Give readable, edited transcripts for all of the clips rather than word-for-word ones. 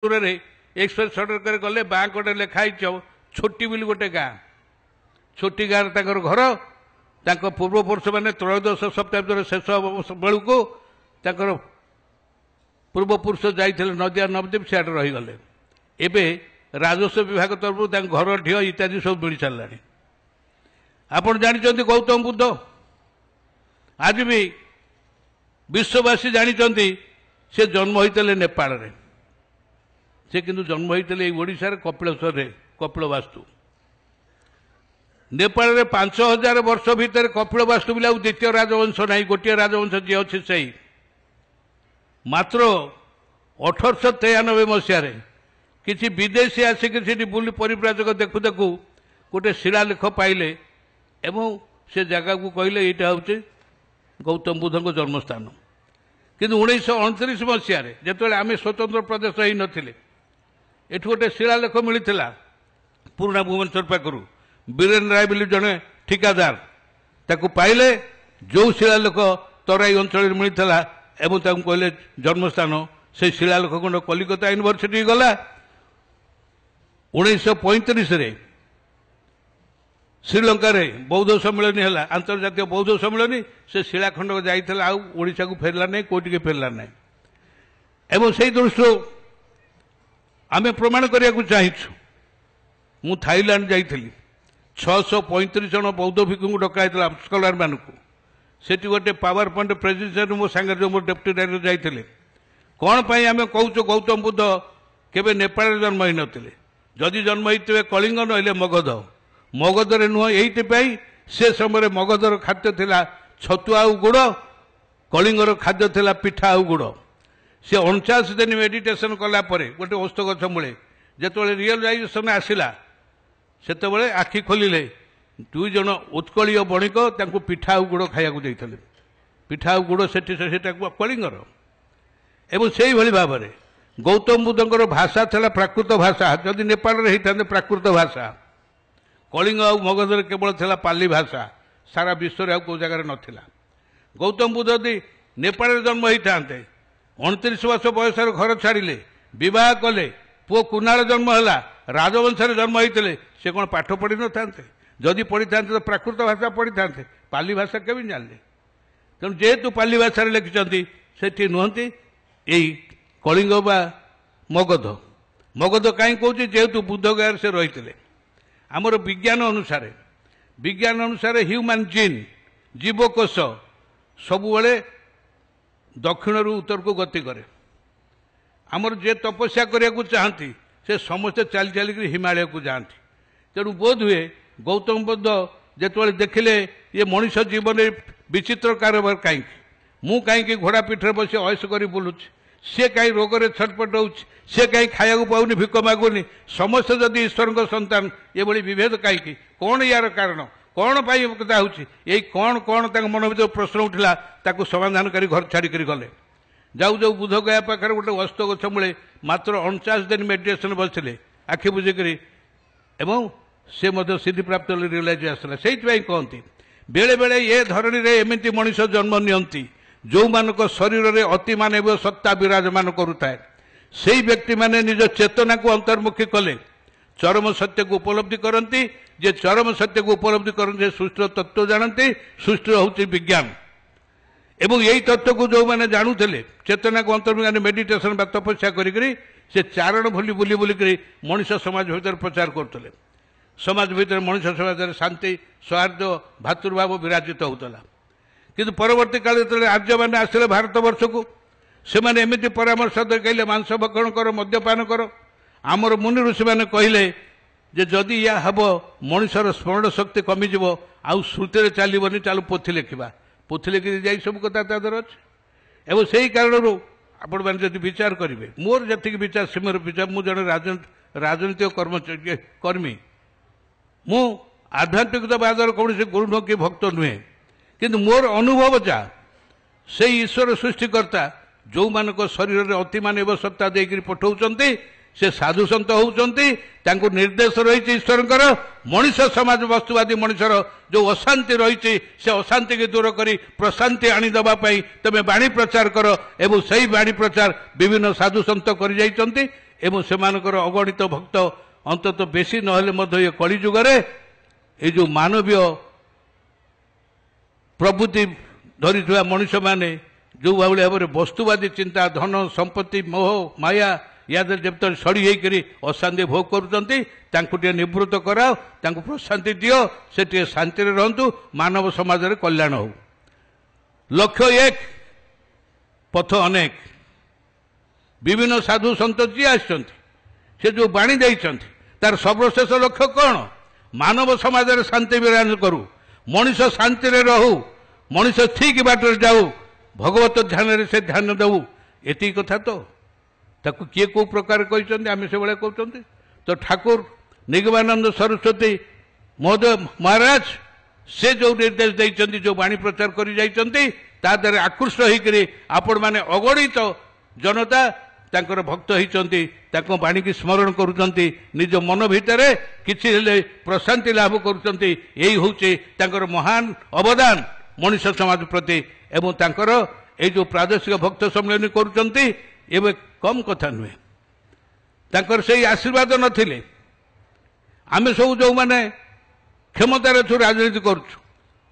Express सड़क गले बाँ कटे लिखाई छोटी बोली गोटे गाँ छोटी गाँव घर पूर्वपुरुष मैंने त्रयोदश शताब्दी शेष बेलू पूर्वपुरुष जाते नदिया नवद्वीप सियाड़े रहीगले एवं राजस्व विभाग तरफ घर ढीह इत्यादि सब मिल सारा आपड़ जानते गौतम बुद्ध आज भी विश्ववासी जानते से जन्म होते नेपाल रे से किंतु जन्म होते ओडिशार कपिलेश्वर कपिलवास्तु नेपाल रे 5000 वर्ष भितर कपिलवास्तु बोले द्वितीय राजवंश ना गोटे राजवंश जी अच्छे से मात्र 1893 मसीह किसी विदेशी आसिक बुली परिव्राजक देखु देखु गोटे शिलालेख पाइले एवं से जगह को कहले यहाँ हूँ गौतम बुद्ध को जन्मस्थान किंतु 1929 मसीह जो आम स्वतंत्र प्रदेश ही नथिले एठु गोटे शिलालेख मिलता पुराना भुवनेश्वर पाखु बीरेन राय बोली जड़े ठिकादार ताकू पाइले जो शिलालेख तराई अंचल मिलता एवं कहले जन्मस्थान से शिलालेख खंड कलिकता यूनिवर्सिटी गला 1935 श्रीलंका रे बौद्ध सम्मेलन है अंतर्जातीय बौद्ध सम्मेलन से शिलाखंड जाइए आशा को फेरला नहीं कोई फेरला नहीं एवं से दृष्टि आम प्रमाण करने चाहूँ मु थाईलैंड जाइली 635 जन बौद्ध भिक्षु डकाई स्कलार मान से गोटे पावर पॉइंट प्रेजेंटेशन मो सांगे जो मोर डेप्यूटी डायरेक्टर जाइए कौन पाई आम कहूँ गौतम बुद्ध केवे नेपाल जन्म ही नथिले जदि जन्म होते कलिंग नहले मगध मगधरे नुह ये से समय मगधर खाद्य थिला छतुआ गुड़ कलिंगर खाद्य थिला पिठा आउ गुड़ से 49 दिन मेडिटेशन कला गोटे औषध गछ मूले जो रियलाइजेशन आसला से आखि खोलिले 2 जन उत्कलीय बणिक पिठा आउ गुड़ खाया देते पिठा आउ गुड़ से कलिंगर एवं से भाव में गौतम बुद्धंकर भाषा था प्राकृत भाषा जदि नेपाल में होता प्राकृत भाषा कलिंग आ मगधर केवल था पाली भाषा सारा विश्व कौ जगार नाला गौतम बुद्ध यदि नेपाल जन्म होता 29 वर्ष बयस घर छाड़िले बह कले पुओ कुनाल जन्म है राजवंश जन्म होते से कौन पाठ पढ़ी न था जदि पढ़ी था तो प्राकृत भाषा पढ़ी था पाली भाषा केमी जानले तेणु जेहेतु पाली भाषा लिखिं से नुहति यही कलिंग बा मगध मगध कहीं कौच जेहेतु बुद्ध गया से रही आमर विज्ञान अनुसार ह्यूमन जीन जीवकोश सबुबले दक्षिण रु उत्तर को गति करे आमर जे तपस्या करने को चाहती से समस्ते चली चलिक हिमालय को जाती तेणु बोध हुए गौतम बुद्ध जो देखिले ये मनीष जीवन विचित्र कारोबार कहीं मु कहीं घोड़ा पीठे बस अयस कर बुलूची सी कहीं रोग में छटपट हो कहीं खाया पाऊनी भिक मागुनी समस्त जदि ईश्वर संतान ये विभेद कहीं कौन यार कारण कौन पाई कथा होई कौन कौन मन भर प्रश्न उठिला ताकू समाधान कर घर छाड़ी गले जाऊ जाऊ बुध गया पाखे गोटे अस्त गछ मूले मात्र 49 दिन मेडिटेशन बसले आखि बुझिक से सिद्धि प्राप्त रियलाइज आसला से कहती बेले बेले ये धरणी रे एमती मनीष जन्म नियंती जो मानक शरीर में अति मानवीय सत्ता विराजमान करुए से व्यक्ति माने निज चेतना को अंतर्मुखी कले चरम सत्य को उपलब्धि करती जे चरम सत्य को उपलब्धि करते सृष्टि तत्व जानते सृष्टि हूँ विज्ञान एवं यही तत्व को जो मैंने जानूले चेतना को अंतर्मुखी मेडिटेशन बा तपस्या करी से चारण भूली बुली बुलिक मनीष समाज भीतर प्रचार करते समाज भीतर मनीष समाज शांति सौहार्द भातृभाव विराजित होता किंतु परवर्ती काल जो आर्य मैंने आसिले भारत वर्ष को से मैंने एमती परामर्श कहले मांस भक्षण कर मद्यपान कर आमर मुनि ऋषि मैंने कहले जे जदि या हम मनुष्यर स्मरण शक्ति कमिज आउ श्रुति चलनी चलो पोथी लिखा पोथी लिखि जा सब कथा तादर अच्छे एवं से ही कारण आपण मैंने जब विचार करेंगे मोर जी विचार सीमर विचार मुझे राजनीतिक कर्मी मु आध्यात्मिकतावादर कौन से गुरु नुह कि भक्त नुहे किंतु मोर अनुभव जा से ईश्वर सृष्टिकर्ता जो मानक शरीर में अति मानव सत्ता देकर पठाउछन्ति से साधु सन्त होउछन्ति तांको निर्देश रही ईश्वर मनीष समाज वस्तुवादी मनीषर जो अशांति रही से अशांति की दूर करी प्रशांति आनीदेवाई तमें बाणी प्रचार कर एवं सही बाणी प्रचार विभिन्न साधु सन्त कर एवं सेमानकर अगणित भक्त अंतत बेसी नहले मध्य ये कली जुगरे ये जो मानवीय प्रवृत्ति धरी मनुष्य माने जो भाई भाव में वस्तुवादी चिंता धन संपत्ति मोह माया या जब सड़ी होकर अशांति भोग कर निवृत्त कराओ प्रशांति दियो से शांति रहतु मानव समाज रे कल्याण हो। लक्ष्य एक पथ अनेक विभिन्न साधु सन्त जी आसे जो बाणी देइछन्ति तार सर्वशेष लक्ष्य कौन मानव समाज रे शांति विराज करू मनुष्य शांति रे रहू मनुष्य ठीक बाटर जाऊ भगवत ध्यान रे से ध्यान दऊ एति कथा तो ताकू किए को प्रकार कहते आम से भाया कहते तो ठाकुर निगमानंद सरस्वती महोदय महाराज से जो निर्देश देइछन्ति जो वाणी प्रचार करी जाइछन्ति ता द्वारा आकृष्ट होकर आपण माने अगणित जनता तांकर भक्त होइछन्ति ताको वाणी की स्मरण करूछन्ति निज मन भितर किछि हेले प्रशांति लाभ करूछन्ति एही होउचे तांकर महान अवदान मनुष्य समाज प्रति एवं तांकर ए जो प्रादेशिक भक्त सम्मेलन करूछन्ति एवं कम कथा नुहे तांकर से आशीर्वाद नथिले आमे सब जो माने क्षमतार थु राजनीति करूछु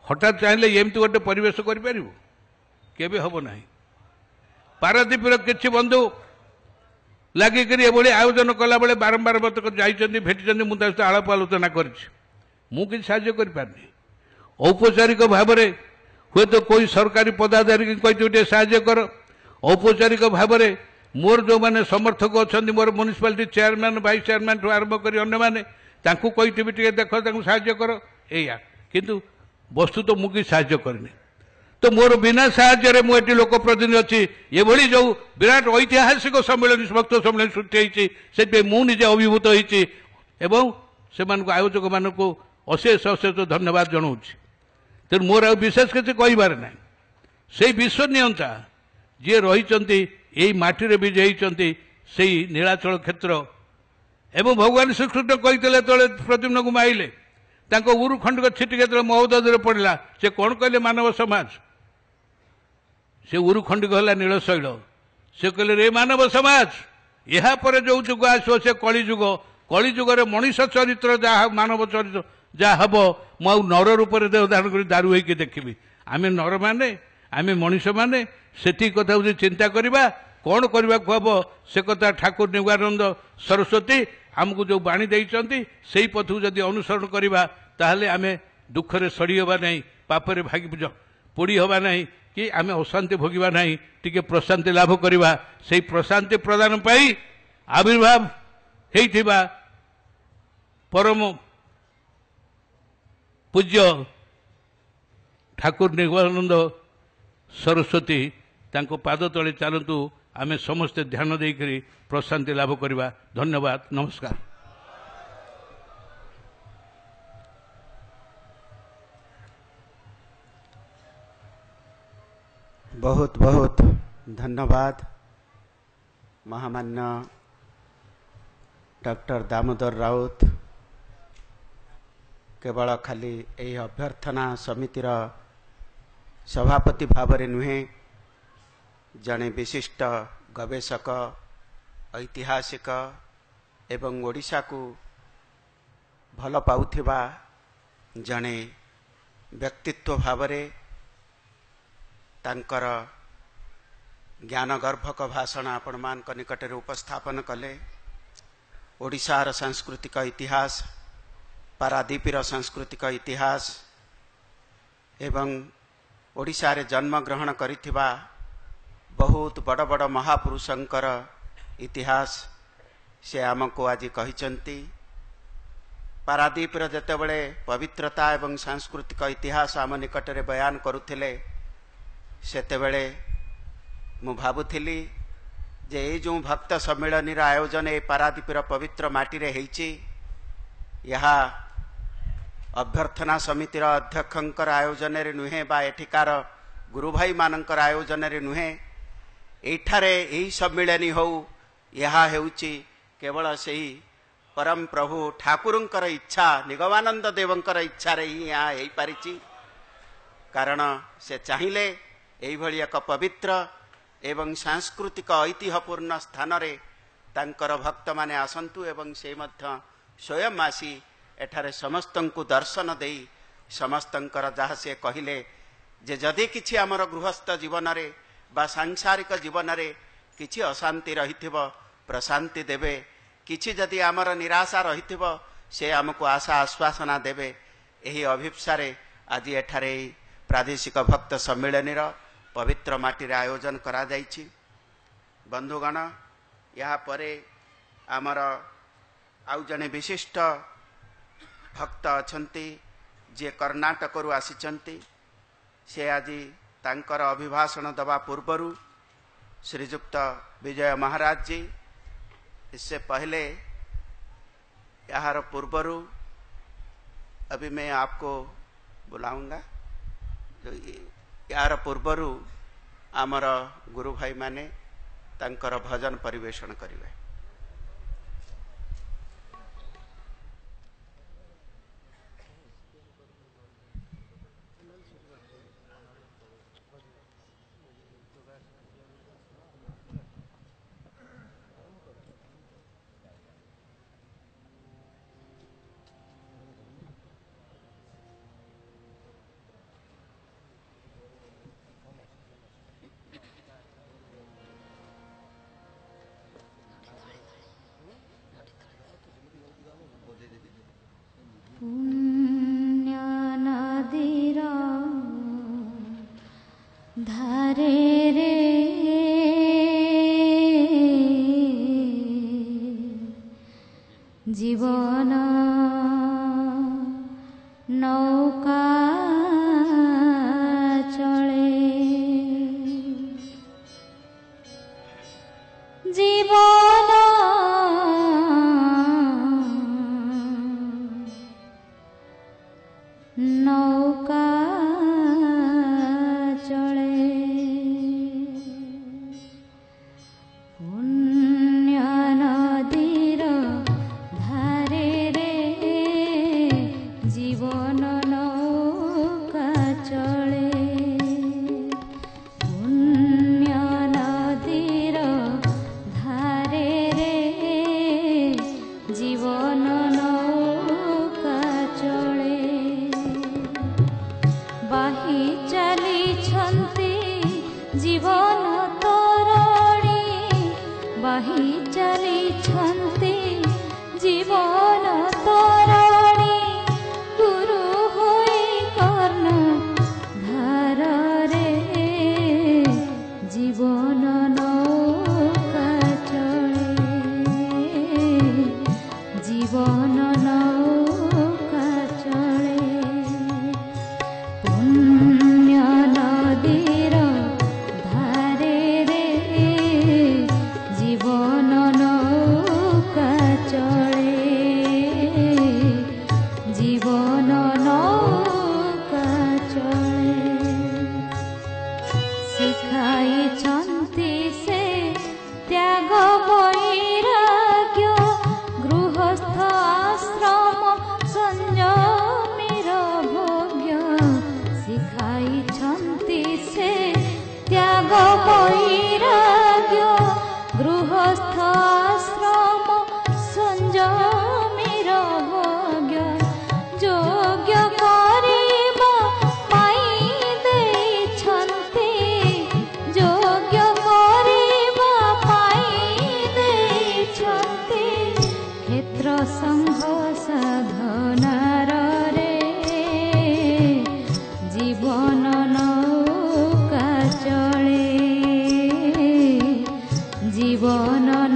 हठात चाहिले एमती गोटे परिवेश करि परिबो केबे हबो नाही। पारादीपर किछि बंधु लागिकरी एभली आयोजन कला बेले बारंबार मत जाइछन्ति भेटिछन्ति मु ता आलाप आलोचना करछि मु कि साहाय्य करि पारनी औपचारिक भाव में हुए तो कोई सरकारी पदाधिकारी कही साहाय्य कर औपचारिक भाव में मोर जो माने समर्थक अच्छा मोर म्युनिसिपालिटी चेयरमैन वाइस चेयरमैन ठू आरंभ कर कही देख साहाय्य कर एया किंतु वस्तु तो मुझे साहाय्य करनी तो मोर बिना साहाय्य मुझे लोक प्रतिनिधि अच्छी ये जो विराट ऐतिहासिक सम्मेलन भक्त सम्मेलन सृष्टि से मुझे अभिभूत होती आयोजक मान अशेष अशेष धन्यवाद जनाऊँ तेणु मोर आ विशेष किसी कहबार ना से विश्वनीयता जी रही यही माटी विजयी से नीलाचल क्षेत्र एवं भगवान श्रीकृष्ण कही तले प्रद्युम्न को माइले उरु खंडक छिटिक महोदय पड़ा से कौन कहले मानव समाज से उरु खंडिक है नीलशैल से कहले रे मानव समाज या जो जुग आसो से कली जुगर मनीष चरित्र जहाँ मानव चरित्र जहाँ हम मु नर रूप से धारण कर दारू होकर देखी आम नर माने आम मनीष माने से कथा चिंता करवा कौन करने को हम से कथा ठाकुर निगमानंद सरस्वती आमको जो बाणी देइछन्ति से पथु जदि अनुसरण करवा ताहले आमे दुखरे सड़ी हवा नहीं पापरे भागी पोड़ी हवा नहीं कि आमे अशांति भोगिबा नहीं टिके प्रशांति लाभ करवा से प्रशांति प्रदान पाई आविर्भाव हेइथिबा परम पूज्य ठाकुर निगमानंद सरस्वती तांको पाद तले चलतु आमे समस्ते ध्यान देकरी प्रशांति लाभ करवा। धन्यवाद नमस्कार। बहुत बहुत धन्यवाद महामान्य डॉक्टर दामोदर राउत केवल खाली यही अभ्यर्थना समितिर सभापति भाव में नुहे जड़े विशिष्ट गवेषक ऐतिहासिक एवं ओडिशा को भल पाउथिबा जड़े व्यक्तित्व भाव में तांकर ज्ञानगर्भक भाषण आपण मान निकट उपस्थापन कले। ओडिशार सांस्कृतिक इतिहास पारादीपीर सांस्कृतिक इतिहास एवं ओडिशा रे जन्म ग्रहण करिथिबा बहुत बड़ बड़ महापुरुषंकर इतिहास से आमको आज कहिचंती। पारादीपीर जेतेबेले पवित्रता एवं सांस्कृतिक इतिहास आम निकट रे बयान करुथिले सेतेबेले मु भाबुथिली जे ए जो भक्त सम्मेलन आयोजन ए पारादीपीर पवित्र माटी रे हेइची यहा अभ्यर्थना समितिर अध्यक्षंकर आयोजन रे नुहे बा एठिकार गुरु भाई मानकर आयोजन रे नुहे एठारे एही सम्मेलन हो यहा हेउची केवल सेही परम प्रभु ठाकुरंकर इच्छा निगमानंद देवंकर इच्छा रे ही यहाँ हेई पारिची। कारण से चाहिए एही भली एक पवित्र एवं सांस्कृतिक ऐतिह्यपूर्ण स्थान रे तांकर भक्त माने आसंतु एवं से मध्य स्वयं आसी एठारे समस्तंकु दर्शन देई समस्तंकर जहाँ से कहिले जे जदि किछि आमर गृहस्थ जीवन रे बा सांसारिक जीवन रे किछि अशांति रहिथिबो प्रशांति देबे किछि जदि आमर निराशा रहिथिबो से आमको आशा आश्वासना देबे एही अभिप्सारे आज एठारे प्रादेशिक भक्त सम्मेलन पवित्र माटी आयोजन करा जाइछि। बंधुगण या परे आमर आउ जने विशिष्ट भक्त अछंती जे कर्नाटक रु आसिचंती से आज तांकर अभिभाषण दबा पूर्वरु श्रीजुक्त विजय महाराज जी इससे पहले यार पूर्वरु अभी मैं आपको बुलाऊंगा यार पूर्वरु आमर गुरु भाई माने तांकर भजन परिवेषण करिवे। धारे रे जीवन नौका चले जीवन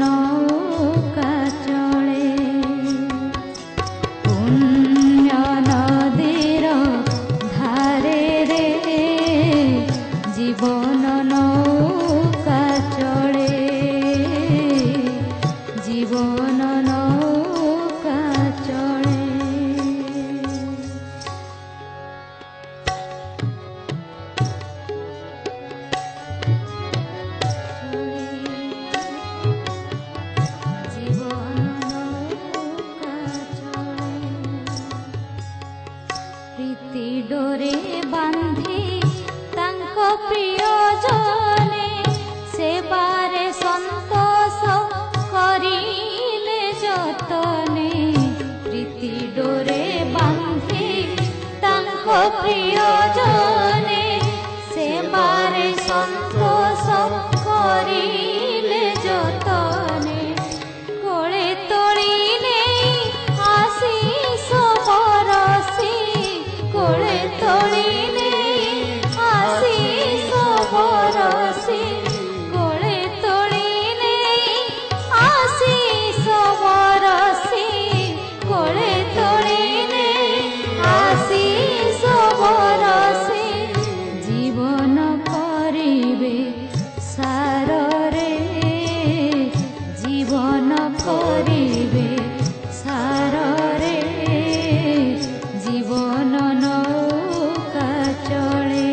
नौका प्रिय जने सेबारे संतोष करी যতনে প্রীতি ডোরে বান্ধি তাঙ্ক প্রিয়জনে সেবারে সন্তোষ করিলে যতনে কোলে তোলি নেই আশিস বরষি কোলে তোলি নেই আশিস বরষি কোলে তোলি নেই আশিস বরষি কোলে তোলি নেই আশিস বরষি জীবন করিবে সাররে জীবন করিবে সাররে জীবন নৌকা চলে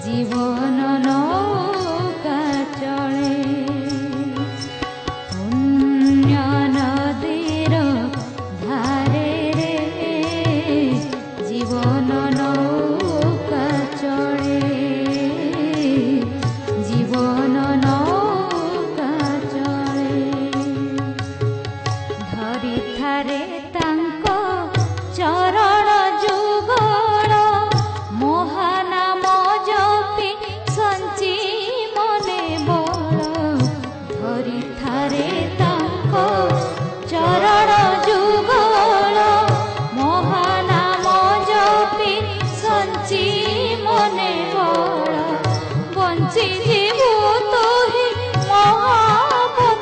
জীবন নৌকা চলে পুণ্য নদীর ধারে রে জীবন নৌকা চলে জীবন নৌকা চলে ধরি থারে তাঙ্ক চରଣ যুগଳ মহানাম জপি সঞ্চি মনে বଳ ধরি ଥାରେ ତାଙ୍କ ଚରଣ ଯୁଗଳ ମହାନାମ ଜପି ସଞ୍ଚି ମନେ ବଳ ବଞ୍ଚି ଯିବୁ ତୋହି ମହାବକାଶୀରେ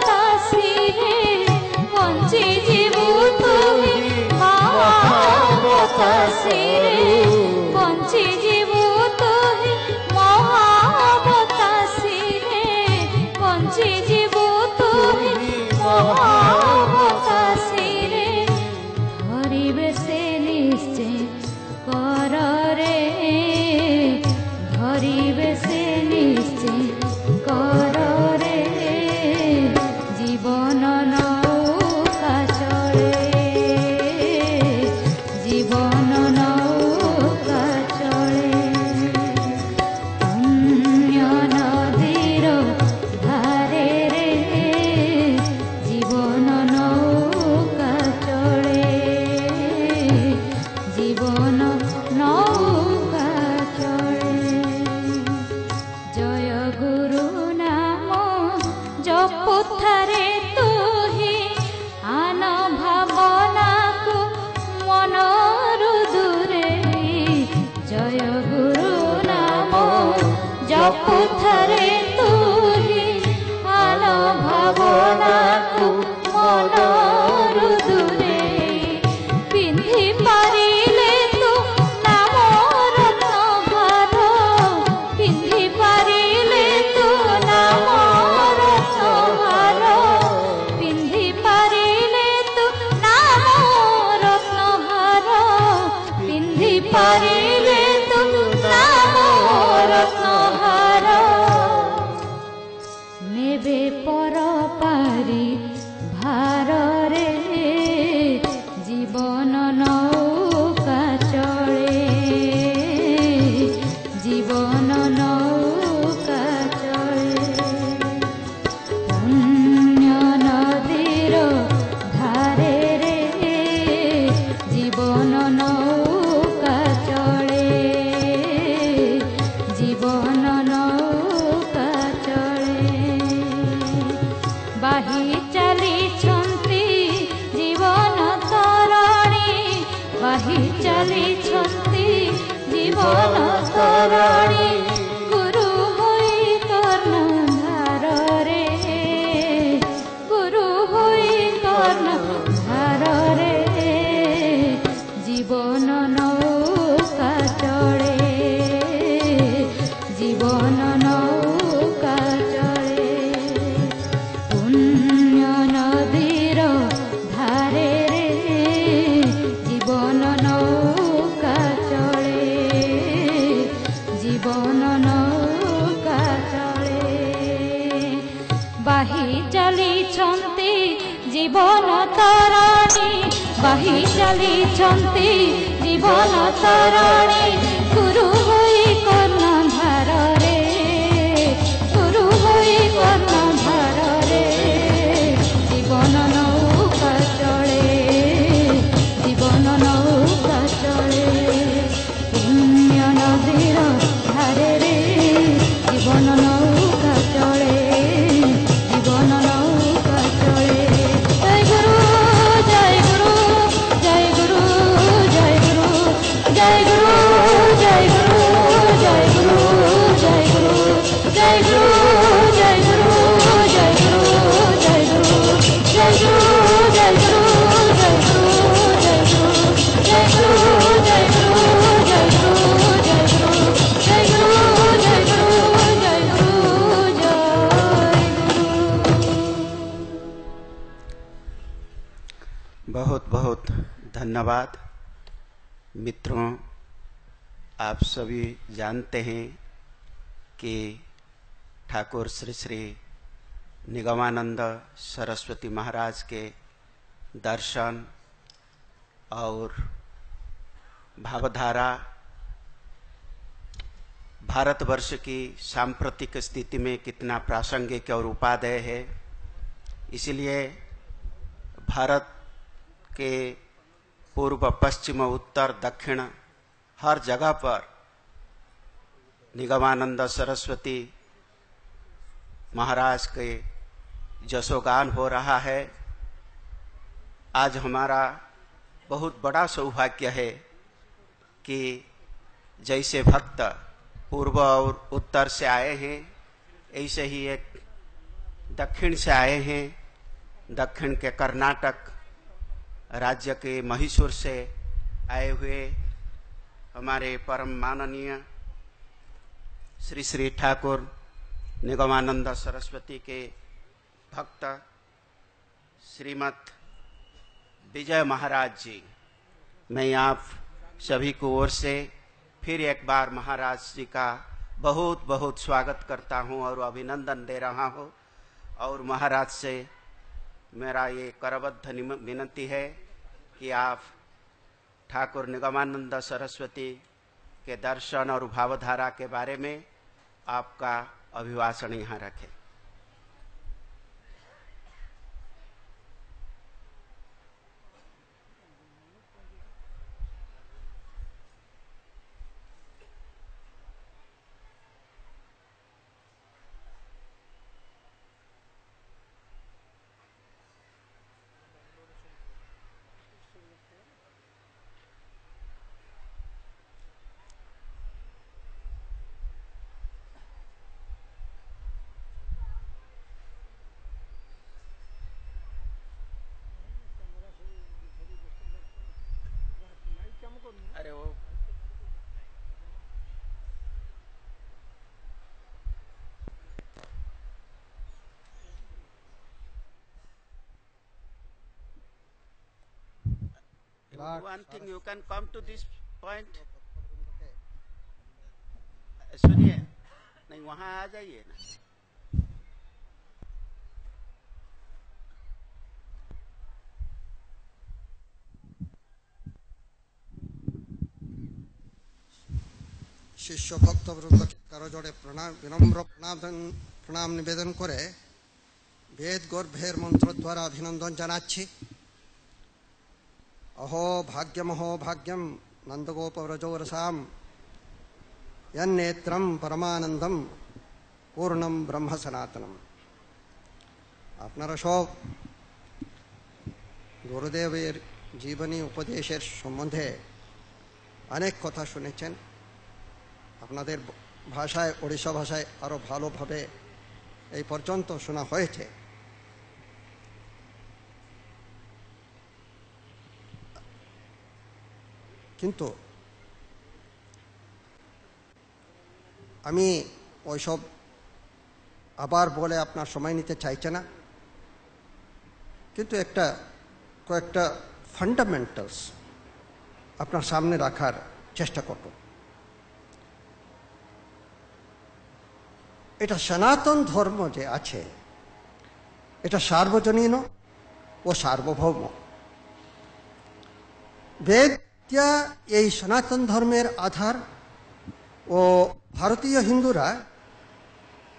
ବଞ୍ଚି ଯିବୁ ତୋହି ମହାବକାଶୀରେ ବଞ୍ଚି ଯିବୁ ତୋହି ମହାବକାଶୀରେ ବଞ୍ଚି ଯିବୁ ତୋହି ମହାବକାଶୀରେ ଧରିବେ ସେ ନିଶ୍ଚୟ କରରେ ধরিবে সে নিশ্চয় কররে জীবন নৌকা চলে জীবন নৌকা চলে পুণ্য নদীর ধারে রে জীবন নৌকা চলে জীবন নৌকা চলে জয় গুরু নাম জপুথারে তুহি আন ভাবনাকু মনরু দূরে জয় গুরু নাম জপুথারে তুহি আন ভাবনাকু মনরু দূরে পিন্ধি পারিলে তু নাম রত্নহার পিন্ধি পারিলে তু নাম রত্নহার পিন্ধি পারিলে তু নাম রত্নহার পিন্ধি পারিলে তু নাম রত্নহার নেবে পর পারি ভারে জীবন নৌকা চলে জীবন নৌকা চলে পুণ্য নদীর ধারে রে জীবন নৌকা চলে জীবন নৌকা চলে বাহি চালিছন্তি জীবন তরণী বাহি চালিছন্তি জীবন তরণী গুরু হই কর্ণধারে গুরু হই কর্ণধারে জীবন নৌকা চলে জীবন নৌকা চলে পুণ্য নদীর ধারে রে জীবন নৌকা চলে জীবন নৌকা চলে বাহি চালিছন্তি জীবন তরণী বাহি চালিছন্তি জীবন তরণী গুরু হই কর্ণধারে গুরু হই কর্ণধারে জীবন बहुत बहुत धन्यवाद। मित्रों, आप सभी जानते हैं कि ठाकुर श्री श्री निगमानंद सरस्वती महाराज के दर्शन और भावधारा भारतवर्ष की सांप्रतिक स्थिति में कितना प्रासंगिक और उपादेय है। इसलिए भारत के पूर्व, पश्चिम, उत्तर, दक्षिण हर जगह पर निगमानंद सरस्वती महाराज के जसोगान हो रहा है। आज हमारा बहुत बड़ा सौभाग्य है कि जैसे भक्त पूर्व और उत्तर से आए हैं, ऐसे ही एक दक्षिण से आए हैं। दक्षिण के कर्नाटक राज्य के मैसूर से आए हुए हमारे परम माननीय श्री श्री ठाकुर निगमानंद सरस्वती के भक्त श्रीमत विजय महाराज जी, मैं आप सभी को ओर से फिर एक बार महाराज जी का बहुत बहुत स्वागत करता हूं और अभिनंदन दे रहा हूं। और महाराज से मेरा ये करबद्ध विनती है कि आप ठाकुर निगमानंद सरस्वती के दर्शन और भावधारा के बारे में आपका अभिभाषण यहाँ रखें। अरे वो one thing, you can come to this point. सुनिए, नहीं वहां आ जाइए ना। शिष्य भक्त वृंद के करजोड़े विनम्र प्रणाम निवेदन करे वेद गर्भेर मंत्र द्वारा अभिनंदन जानाচ্ছি। अहो भाग्यम नंदगोपव्रजोरसाम यन्नेत्रम परमानंदम पूर्णम ब्रह्म सनातनम। আপনারা সব গুরুদেবের জীবনী উপদেশের সম্বন্ধে অনেক কথা শুনেছেন। আপনাদের ভাষায়, ওড়িশা ভাষায় আরো ভালোভাবে এই পর্যন্ত শোনা হয়েছে। কিন্তু আমি ওইসব আবার বলে আপনার সময় নিতে চাইছে না, কিন্তু কয়েকটা ফান্ডামেন্টালস আপনার সামনে রাখার চেষ্টা করব। এটা সনাতন ধর্ম যে আছে, এটা সার্বজনীন ও সার্বভৌম। বেদ এই সনাতন ধর্মের আধার ও ভারতীয় হিন্দুরা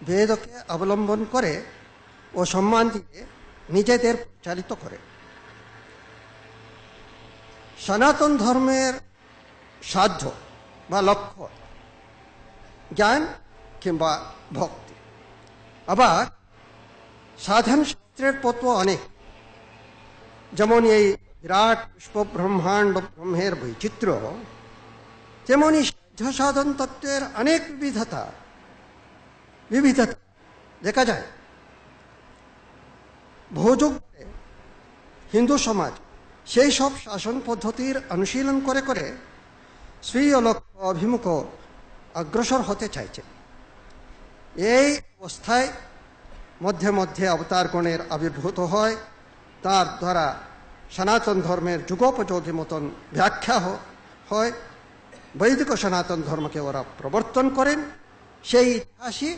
বেদকে অবলম্বন করে ও সম্মান দিয়ে নিজেদের চালিত করে। সনাতন ধর্মের সাধ্য বা লক্ষ্য জ্ঞান কিংবা ভক্তি। আবার সাধন শাস্ত্রের তত্ত্ব অনেক, যেমন এই বিরাট পুষ্প ব্রহ্মাণ্ড ব্রহ্মের বৈচিত্র্য, তেমনি সাধ্য সাধন তত্ত্বের অনেক বিবিধতা দেখা যায়। বহুযুগ হিন্দু সমাজ সেই সব শাসন পদ্ধতির অনুশীলন করে করে স্বীয় লক্ষ্য অভিমুখ অগ্রসর হতে চাইছে। এই অবস্থায় মধ্যে মধ্যে অবতারগণের আবির্ভূত হয়, তার দ্বারা সনাতন ধর্মের যুগোপযোগী মতন ব্যাখ্যা হয়, বৈদিক সনাতন ধর্মকে ওরা প্রবর্তন করেন। সেই ইতিহাসই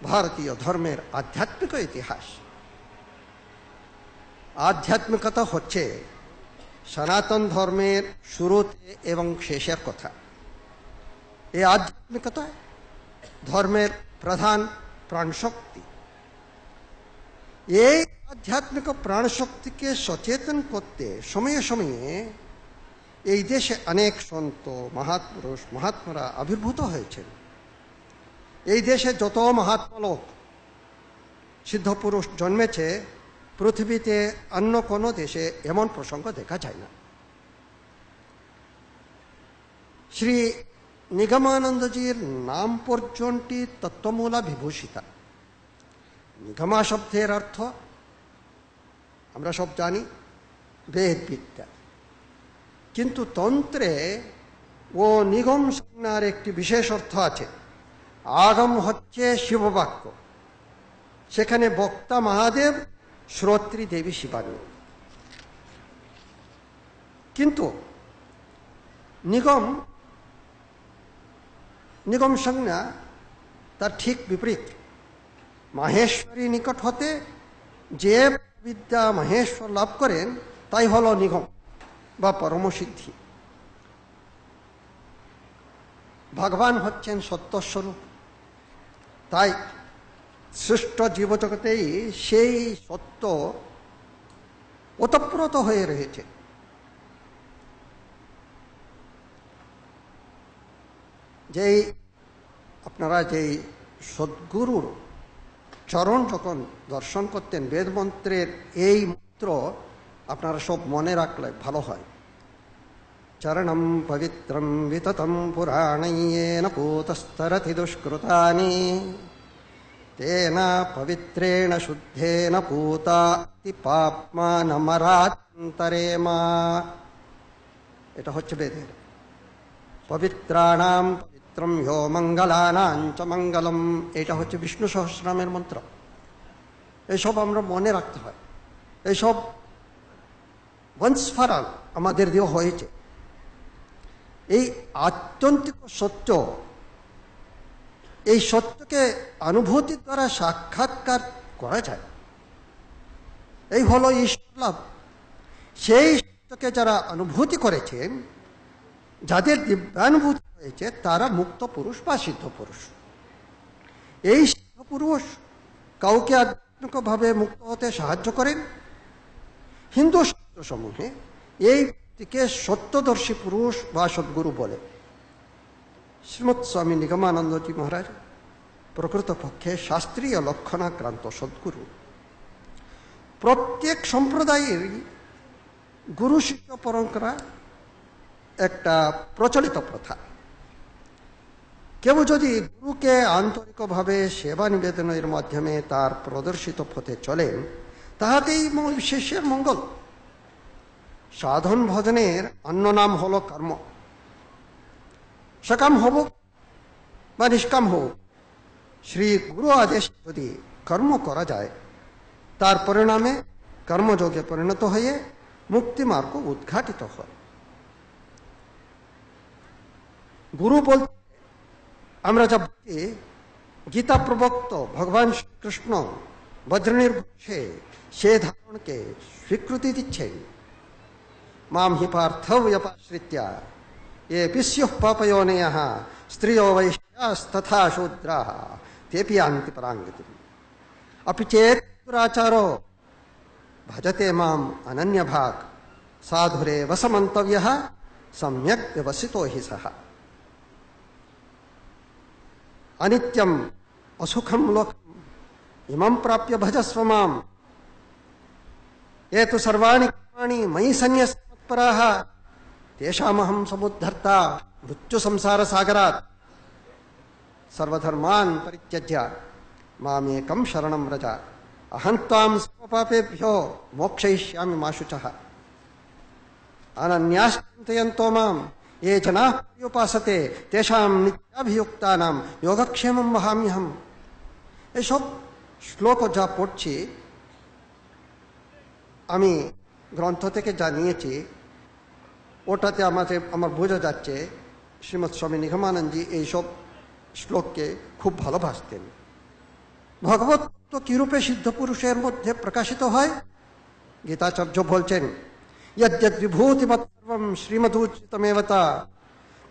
ভারতীয় ধর্মের আধ্যাত্মিক ইতিহাস। আধ্যাত্মিকতা হচ্ছে সনাতন ধর্মের শুরুতে এবং শেষের কথা। এই আধ্যাত্মিকতা ধর্মের প্রধান প্রাণশক্তি। এই আধ্যাত্মিক প্রাণশক্তিকে সচেতন করতে সময়ে সময়ে এই দেশে অনেক সন্ত মহাপুরুষ মহাত্মারা আবির্ভূত হয়েছেন। এই দেশে যত মহাত্মা লোক সিদ্ধপুরুষ জন্মেছে, পৃথিবীতে অন্য কোনো দেশে এমন প্রসঙ্গ দেখা যায় না। শ্রী নিগমানন্দজির নাম পর্যন্তই তত্ত্বমূলা বিভূষিতা। নিগমা শব্দের অর্থ আমরা সব জানি, বেদ বিদ্যা। কিন্তু তন্ত্রে ও নিগম সংজ্ঞার একটি বিশেষ অর্থ আছে। আগম হচ্ছে শিববাক্য, সেখানে বক্তা মহাদেব, শ্রোত্রী দেবী শিবানী। কিন্তু নিগম সংজ্ঞা তার ঠিক বিপরীত। মাহেশ্বরী নিকট হতে যে বিদ্যা মাহেশ্বর লাভ করেন তাই হল নিগম বা পরমসিদ্ধি। ভগবান হচ্ছেন সত্যস্বরূপ, তাই সৃষ্ট জীবজগতেই সেই সত্য ওতপ্রোত হয়ে রয়েছে। আপনারা যেই সদ্গুরুর চরণ যখন দর্শন করতেন, বেদ মন্ত্রের এই মন্ত্র আপনারা সব মনে রাখলে ভালো হয়। চরণম পবিত্রম বিততম পুরাণেন পূতস্তরতি দুষ্কৃতানি তেন পবিত্রেণ শুদ্ধেন পূতাতি পাপ্মানমরান্তরেমা। এটা হচ্ছে বেদের। পবিত্রাণাম পবিত্রম হ্যো মঙ্গলানাং চ মঙ্গলম, এটা হচ্ছে বিষ্ণু সহস্রনামের মন্ত্র। এইসব আমরা মনে রাখতে হয়। এইসব বংশফরাল আমাদের দিয়ে হয়েছে। এই আত্যন্তিক সত্য, এই সত্যকে অনুভূতির দ্বারা সাক্ষাৎকার করা যায়, এই হলো ঈশ্বর লাভ। সেই সত্যকে যারা অনুভূতি করেছেন, যাদের দিব্যানুভূতি হয়েছে, তারা মুক্ত পুরুষ বা সিদ্ধ পুরুষ। এই সিদ্ধ পুরুষ কাউকে আধ্যাত্মিকভাবে মুক্ত হতে সাহায্য করেন। হিন্দু শাস্ত্রসমূহে এই ব্যক্তিকে সত্যদর্শী পুরুষ বা সদ্গুরু বলে। শ্রীমৎ স্বামী নিগমানন্দজি মহারাজ প্রকৃতপক্ষে শাস্ত্রীয় লক্ষণাক্রান্ত সদ্গুরু। প্রত্যেক সম্প্রদায়ের গুরু শিষ্য পরম্পরা একটা প্রচলিত প্রথা। কেউ যদি গুরুকে আন্তরিকভাবে সেবা নিবেদনের মাধ্যমে তার প্রদর্শিত পথে চলেন, তাহাতেই শিষ্যের মঙ্গল। সাধন ভজনের অন্য নাম হল কর্ম। সকাম হোক বা নিষ্কাম হোক, শ্রী গুরু আদেশ যদি কর্ম করা যায়, তার পরিণামে কর্মযোগে পরিণত হয়ে মুক্তিমার্গ উদ্ঘাটিত হয়। গুরু বলতে আমরা যা বলি, গীতা প্রবক্ত ভগবান শ্রীকৃষ্ণ বজ্রনির্ঘোষে সে ধারণকে স্বীকৃতি দিচ্ছেন। মাম হি পার্থ ব্যপাশ্রিত্য ये पिस्युः पापयोनयः स्त्रियो वैश्यास्तथा शूद्राः तेऽपि यान्ति परां गतिम् अपि चेत् दुराचारो भजते माम् अनन्यभाक् साधुरेव समन्तव्यः सम्यक् व्यवसितो हि सः। अनित्यम् असुखं लोकम् इमं प्राप्य भजस्व माम् ये तु सर्वाणि कर्माणि मयि सन्न्यस्य मत्पराः तेषामहं समुद्धर्ता मृत्यु संसार सागरात् सर्वधर्मान् परित्यज्य मामेकं शरणं व्रज अहं त्वां सर्वपापेभ्यो मोक्षयिष्यामि मा शुचः। अनन्याश्चिन्तयन्तो मां ये जनाः पर्युपासते तेषां नित्याभियुक्तानां योगक्षेमं वहाम्यहम्। এসব শ্লোক যা পড়ছি আমি গ্রন্থ থেকে জানিয়েছি ওটাতে আমার বোঝা যাচ্ছে শ্রীমৎ স্বামী নিগমানন্দজি এইসব শ্লোককে খুব ভালোবাসতেন। ভগবত তো কিরূপে সিদ্ধ পুরুষের মধ্যে প্রকাশিত হয়? গীতাচার্য বলছেন, যদ্যদ বিভূতিমৎ সর্বম শ্রীমদুচিতমেবতা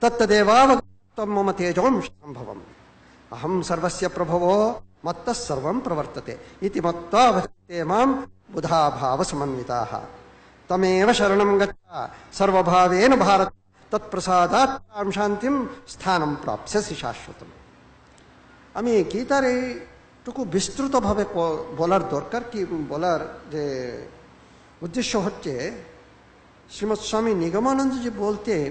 তত্তদেবাবগতম মম তেজোংশ সম্ভবম অহম সর্বস্য প্রভবো মত্তঃ সর্বম প্রবর্ততে ইতি মত্ত্বা ভজন্তে মাম বুধা ভাব সমন্বিতাঃ তমেব শরণং গচ্ছ সর্বভাবেন ভারত তৎপ্রসাদাৎ পরাম শান্তিম স্থানম প্রাপ্স্যসি শাশ্বতম। আমি গীতার এইটুকু বিস্তৃতভাবে বলার দরকার কি, বলার যে উদ্দেশ্য হচ্ছে, শ্রীমৎ স্বামী নিগমানন্দজি বলতেন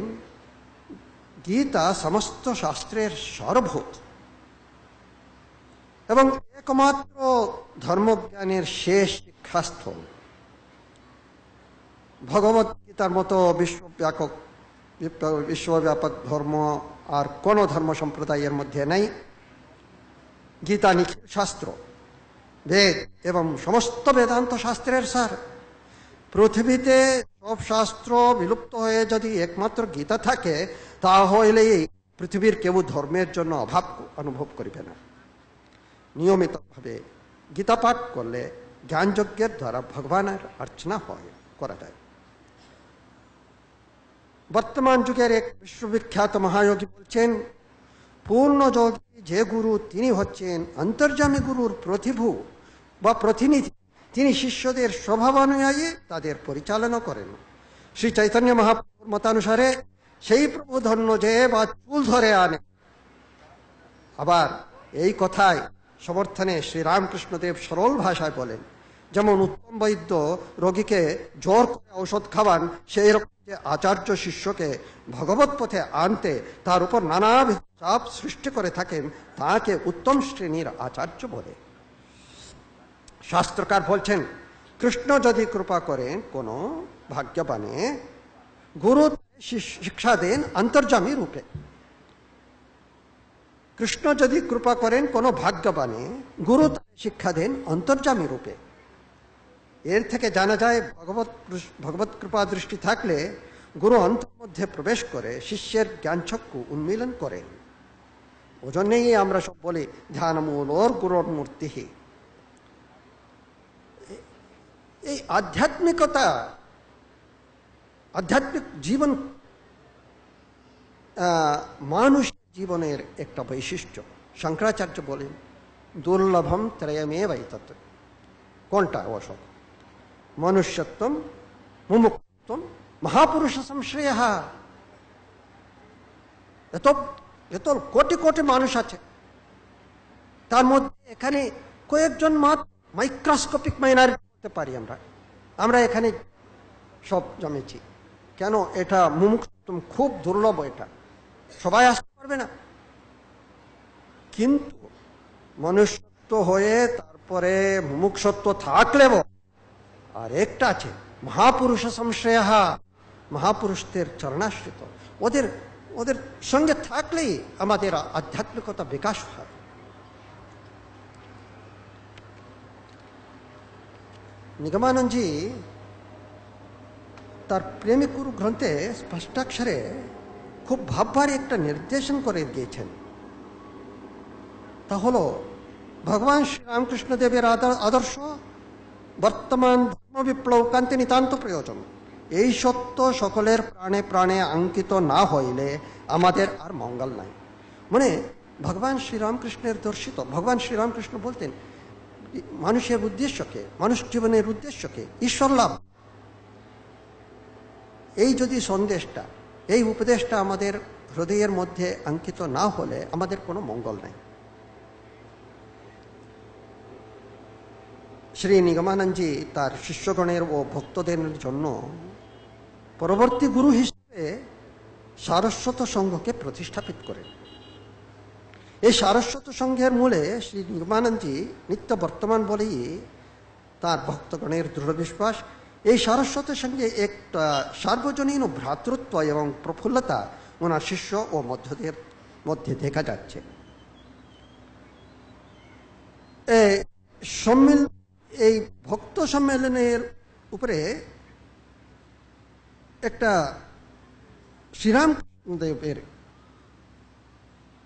গীতা সমস্ত শাস্ত্রের সারভূত এবং একমাত্র ধর্মজ্ঞানের শেষ শিক্ষাস্থল। ভগবত গীতার মতো বিশ্বব্যাপক ধর্ম আর কোন ধর্ম সম্প্রদায়ের মধ্যে নেই। গীতা নিখিল শাস্ত্র, বেদ এবং সমস্ত বেদান্ত শাস্ত্রের সার। পৃথিবীতে সব শাস্ত্র বিলুপ্ত হয়ে যদি একমাত্র গীতা থাকে, তাহলে পৃথিবীর কেউ ধর্মের জন্য অভাব অনুভব করিবে না। নিয়মিতভাবে গীতা পাঠ করলে জ্ঞানযজ্ঞের দ্বারা ভগবানের অর্চনা করা যায়। বর্তমান যুগের এক বিশ্ববিখ্যাত মহাযোগী বলছেন, পূর্ণযোগী যে গুরু তিনি হচ্ছেন অন্তর্যামী গুরুর প্রতিভু বা প্রতিনিধি। তিনি শিষ্যদের স্বভাবানুযায়ী তাদের পরিচালনা করেন। শ্রী চৈতন্য মহাপ্রভুর মতানুসারে সেই প্রভু ধন্য যে বা চুল ধরে আনে। আবার এই কথায় সমর্থনে শ্রীরামকৃষ্ণদেব সরল ভাষায় বলেন, যেমন উত্তম বৈদ্য রোগীকে জোর করে ঔষধ খাওয়ান, সেই রকম যে আচার্য শিষ্যকে ভগবত পথে আনতে তার উপর নানাবিধ চাপ সৃষ্টি করে থাকেন, তাকে উত্তম শ্রেণীর আচার্য বলে। শাস্ত্রকার বলছেন, কৃষ্ণ যদি কৃপা করেন কোন ভাগ্যবানে, গুরু শিক্ষা দেন অন্তর্যামী রূপে। কৃষ্ণ যদি কৃপা করেন কোন ভাগ্যবানে, গুরু শিক্ষা দেন অন্তর্যামী রূপে। এর থেকে জানা যায় ভগবত কৃপা দৃষ্টি থাকলে গুরু অন্তর মধ্যে প্রবেশ করে শিষ্যের জ্ঞানচক্ষু উন্মীলন করেন। ওজন্যই আমরা সব বলি ধ্যানমূলর গুরুর মূর্তি। এই আধ্যাত্মিকতা, আধ্যাত্মিক জীবন মানুষ জীবনের একটা বৈশিষ্ট্য। শঙ্করাচার্য বলেন, দুর্লভম ত্রয়মেব এতৎ। কোনটা? অসব মনুষ্যত্বম, মুমুক্ষুত্বম, মহাপুরুষ সংশ্রয়। এত কোটি কোটি মানুষ আছে, তার মধ্যে এখানে কয়েকজন মাত্র মাইক্রোস্কোপিক মাইনরিটি বলতে পারি আমরা এখানে সব জমেছি। কেন? এটা মুমুক্ষুত্বম খুব দুর্লভ, এটা সবাই আসতে পারবে না। কিন্তু মনুষ্যত্ব হয়ে তারপরে মুমুক্ষত্ব থাকলেও আর একটা আছে মহাপুরুষ সংশ্রয়। মহাপুরুষদের চরণাশ্রিত, ওদের সঙ্গে থাকলেই আমাদের আধ্যাত্মিকতা বিকাশ হয়। নিগমানন্দজি তার প্রেমিক গুরু গ্রন্থে স্পষ্টাক্ষরে খুব ভাবভারে একটা নির্দেশন করে দিয়েছেন। তা হল ভগবান শ্রীরামকৃষ্ণ দেবের আদর্শ বর্তমান ধর্ম বিপ্লব কান্তি নিতান্ত প্রয়োজন। এই সত্য সকলের প্রাণে প্রাণে অঙ্কিত না হইলে আমাদের আর মঙ্গল নাই। মানে ভগবান শ্রীরামকৃষ্ণের দর্শিত, ভগবান শ্রীরামকৃষ্ণ বলতেন মানুষের উদ্দেশ্যকে, মানুষ জীবনের উদ্দেশ্যকে ঈশ্বর লাভ। এই যদি সন্দেশটা, এই উপদেশটা আমাদের হৃদয়ের মধ্যে অঙ্কিত না হলে আমাদের কোনো মঙ্গল নাই। শ্রী নিগমানন্দজি তার শিষ্যগণের ও ভক্তদের জন্য পরবর্তী গুরু হিসেবে সারস্বত সংঘকে প্রতিষ্ঠাপিত করেন। এই সারস্বত সংঘের মূলে শ্রী নিগমানন্দজি নিত্য বর্তমান বলেই তার ভক্তগণের দৃঢ় বিশ্বাস। এই সারস্বত সঙ্গে একটা সার্বজনীন ভ্রাতৃত্ব এবং প্রফুল্লতা ওনার শিষ্য ও মধ্যদের মধ্যে দেখা যাচ্ছে। এই ভক্ত সম্মেলনের উপরে একটা শ্রীরামদেবের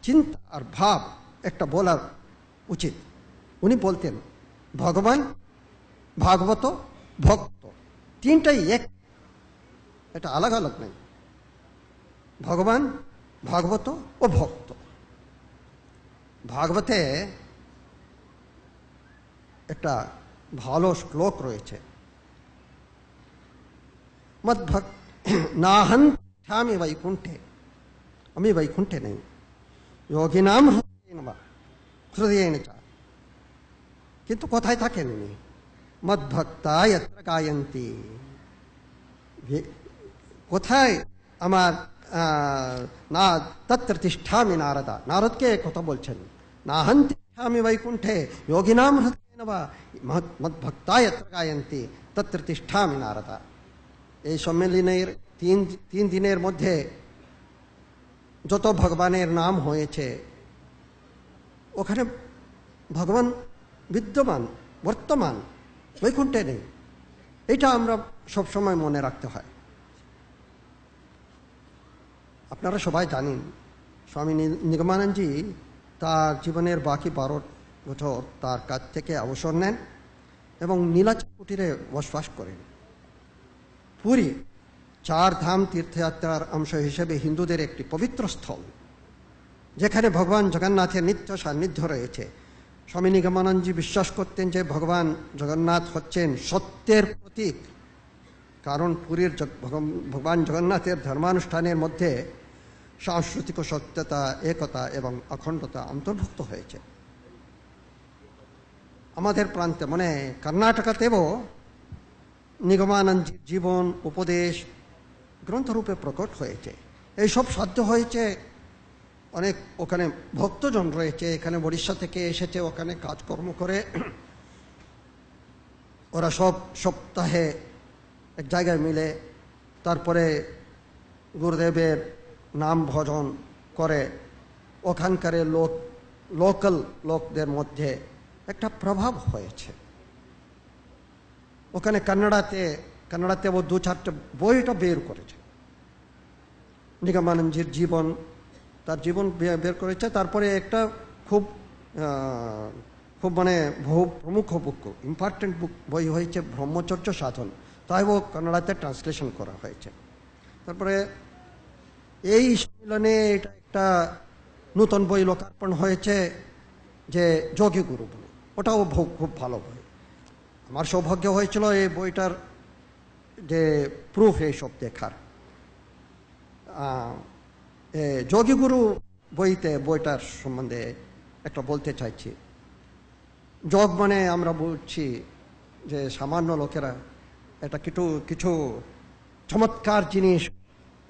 চিন্তা আর ভাব একটা বলা উচিত। উনি বলতেন ভগবান, ভাগবত, ভক্ত তিনটাই এক, এটা আলাদা আলাদা নেই। ভগবান, ভাগবত ও ভক্ত। ভাগবতে একটা ভালো শ্লোক রয়েছে, মদ্ভক্ত নাহন্থামি বৈকুণ্ঠে, আমি বৈকুণ্ঠে নেই, যোগিনাম হৃদয়েন চা, কিন্তু কোথায় থাকেন উনি? মদ্ভক্তা যত্র গায়ন্তি, কোথায় আমার না তত্র তিষ্ঠামি নারদা, নারদকে কথা বলছেন, নাহং তিষ্ঠামি বৈকুণ্ঠে যোগিনাম হৃদয়েন বা মদ্ভক্তা যত্র গায়ন্তি তত্র তিষ্ঠামি নারদা। এই সম্মেলনের তিন দিনের মধ্যে যত ভগবানের নাম হয়েছে, ওখানে ভগবান বিদ্যমান, বর্তমান, বৈকুণ্ঠে নেই। এটা আমরা সবসময় মনে রাখতে হয়। আপনারা সবাই জানেন স্বামী নিগমানন্দজি তার জীবনের বাকি 12 বছর তার কাছ থেকে অবসর নেন এবং নীলাচল কুটিরে বসবাস করেন। পুরী 4 ধাম তীর্থযাত্রার অংশ হিসেবে হিন্দুদের একটি পবিত্র স্থল, যেখানে ভগবান জগন্নাথের নিত্য সান্নিধ্য রয়েছে। স্বামী নিগমানন্দজি বিশ্বাস করতেন যে ভগবান জগন্নাথ হচ্ছেন সত্যের প্রতীক, কারণ পুরীর ভগবান জগন্নাথের ধর্মানুষ্ঠানের মধ্যে সাংস্কৃতিক সত্যতা, একতা এবং অখণ্ডতা অন্তর্ভুক্ত হয়েছে। আমাদের প্রান্তে মানে কর্ণাটকাতেও নিগমানন্দজির জীবন উপদেশ গ্রন্থরূপে প্রকট হয়েছে। এইসব সাধ্য হয়েছে, অনেক ওখানে ভক্তজন রয়েছে, এখানে উড়িষ্যা থেকে এসেছে, ওখানে কাজকর্ম করে ওরা সব সপ্তাহে এক জায়গায় মিলে তারপরে গুরুদেবের নাম ভজন করে। ওখানকার লোকাল লোকদের মধ্যে একটা প্রভাব হয়েছে। ওখানে কান্নাড়াতে ও 2-4টা বইটা বের করেছে, নিগমানন্দজির জীবন, তার জীবন বের করেছে। তারপরে একটা খুব মানে বহু প্রমুখ বুক, ইম্পর্টেন্ট বুক বই হয়েছে ব্রহ্মচর্য সাধন, তাই ও কান্নাড়াতে ট্রান্সলেশন করা হয়েছে। তারপরে এই সম্মেলনে এটা একটা নূতন বই লোকার্পণ হয়েছে যে যোগী গুরু বলে, ওটাও খুব ভালো বই। আমার সৌভাগ্য হয়েছিল এই বইটার যে প্রুফ এইসব দেখার। যোগী গুরু বইটার সম্বন্ধে একটা বলতে চাইছি। যোগ মানে আমরা বলছি যে সামান্য লোকেরা এটা কিছু চমৎকার জিনিস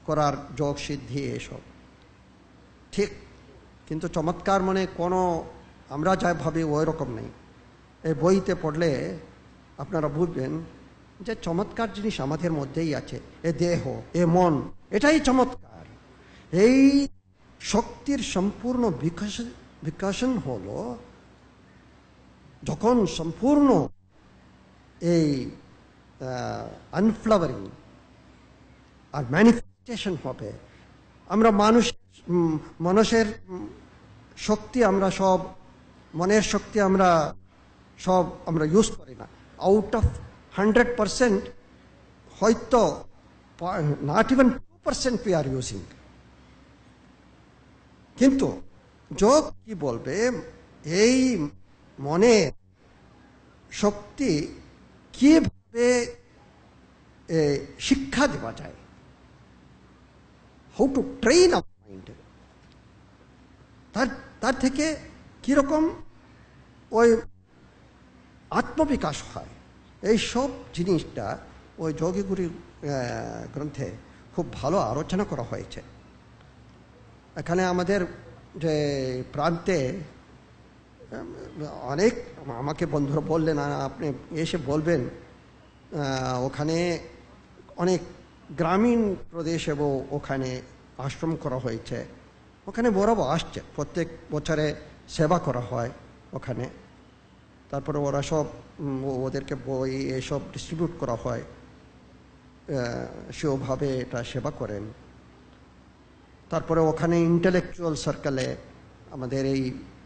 করার যোগ সিদ্ধি এসব ঠিক, কিন্তু চমৎকার মানে কোনো আমরা যা ভাবি ওই রকম নেই। এই বইতে পড়লে আপনারা বুঝবেন যে চমৎকার জিনিস আমাদের মধ্যেই আছে। এ দেহ, এ মন, এটাই চমৎকার। এই শক্তির সম্পূর্ণ বিকাশন হলো যখন সম্পূর্ণ এই আনফ্লাওয়ারিং আর ম্যানিফেস্টেশন হবে। আমরা মানুষের শক্তি, আমরা সব মনের শক্তি আমরা ইউজ করি না। আউট অফ 100% হয়তো not even 2% we are using। কিন্তু যোগ কি বলবে, এই মনের শক্তি কিভাবে শিক্ষা দেওয়া যায়, how to train our mind, তার থেকে কিরকম ওই আত্মবিকাশ হয়, এই সব জিনিসটা ওই যোগীগুরু গ্রন্থে খুব ভালো আলোচনা করা হয়েছে। এখানে আমাদের যে প্রান্তে অনেক আমাকে বন্ধুরা বললেন, আপনি এসে বলবেন, ওখানে অনেক গ্রামীণ প্রদেশেও ওখানে আশ্রম করা হয়েছে। ওখানে বড় আসছে, প্রত্যেক বছরে সেবা করা হয় ওখানে। তারপরে ওরা সব ওদেরকে বই এসব ডিস্ট্রিবিউট করা হয়। সেভাবে এটা সেবা করেন। তারপরে ওখানে ইন্টেলেকচুয়াল সার্কেলে আমাদের এই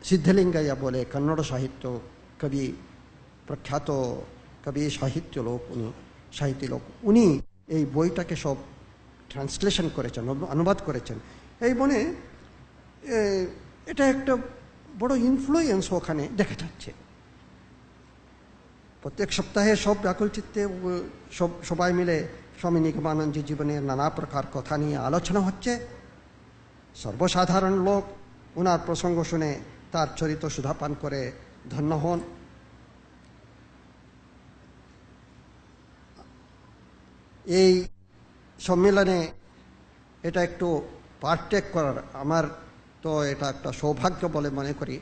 সিদ্ধলিঙ্গাইয়া বলে কন্নড় সাহিত্য কবি, প্রখ্যাত কবি সাহিত্য লোক, উনি সাহিত্যী লোক, উনি এই বইটাকে সব ট্রান্সলেশন করেছেন, অনুবাদ করেছেন। এই মনে এটা একটা বড় ইনফ্লুয়েন্স ওখানে দেখা যাচ্ছে। প্রত্যেক সপ্তাহে সব ব্যাকুল চিত্তে সবাই মিলে স্বামী নিগমানন্দজি জীবনের নানা প্রকার কথা নিয়ে আলোচনা হচ্ছে। সর্বসাধারণ লোক ওনার প্রসঙ্গ শুনে তার চরিত্র সুধাপান করে ধন্য হন। এই সম্মেলনে এটা একটু পার্টেক করার আমার তো এটা একটা সৌভাগ্য বলে মনে করি।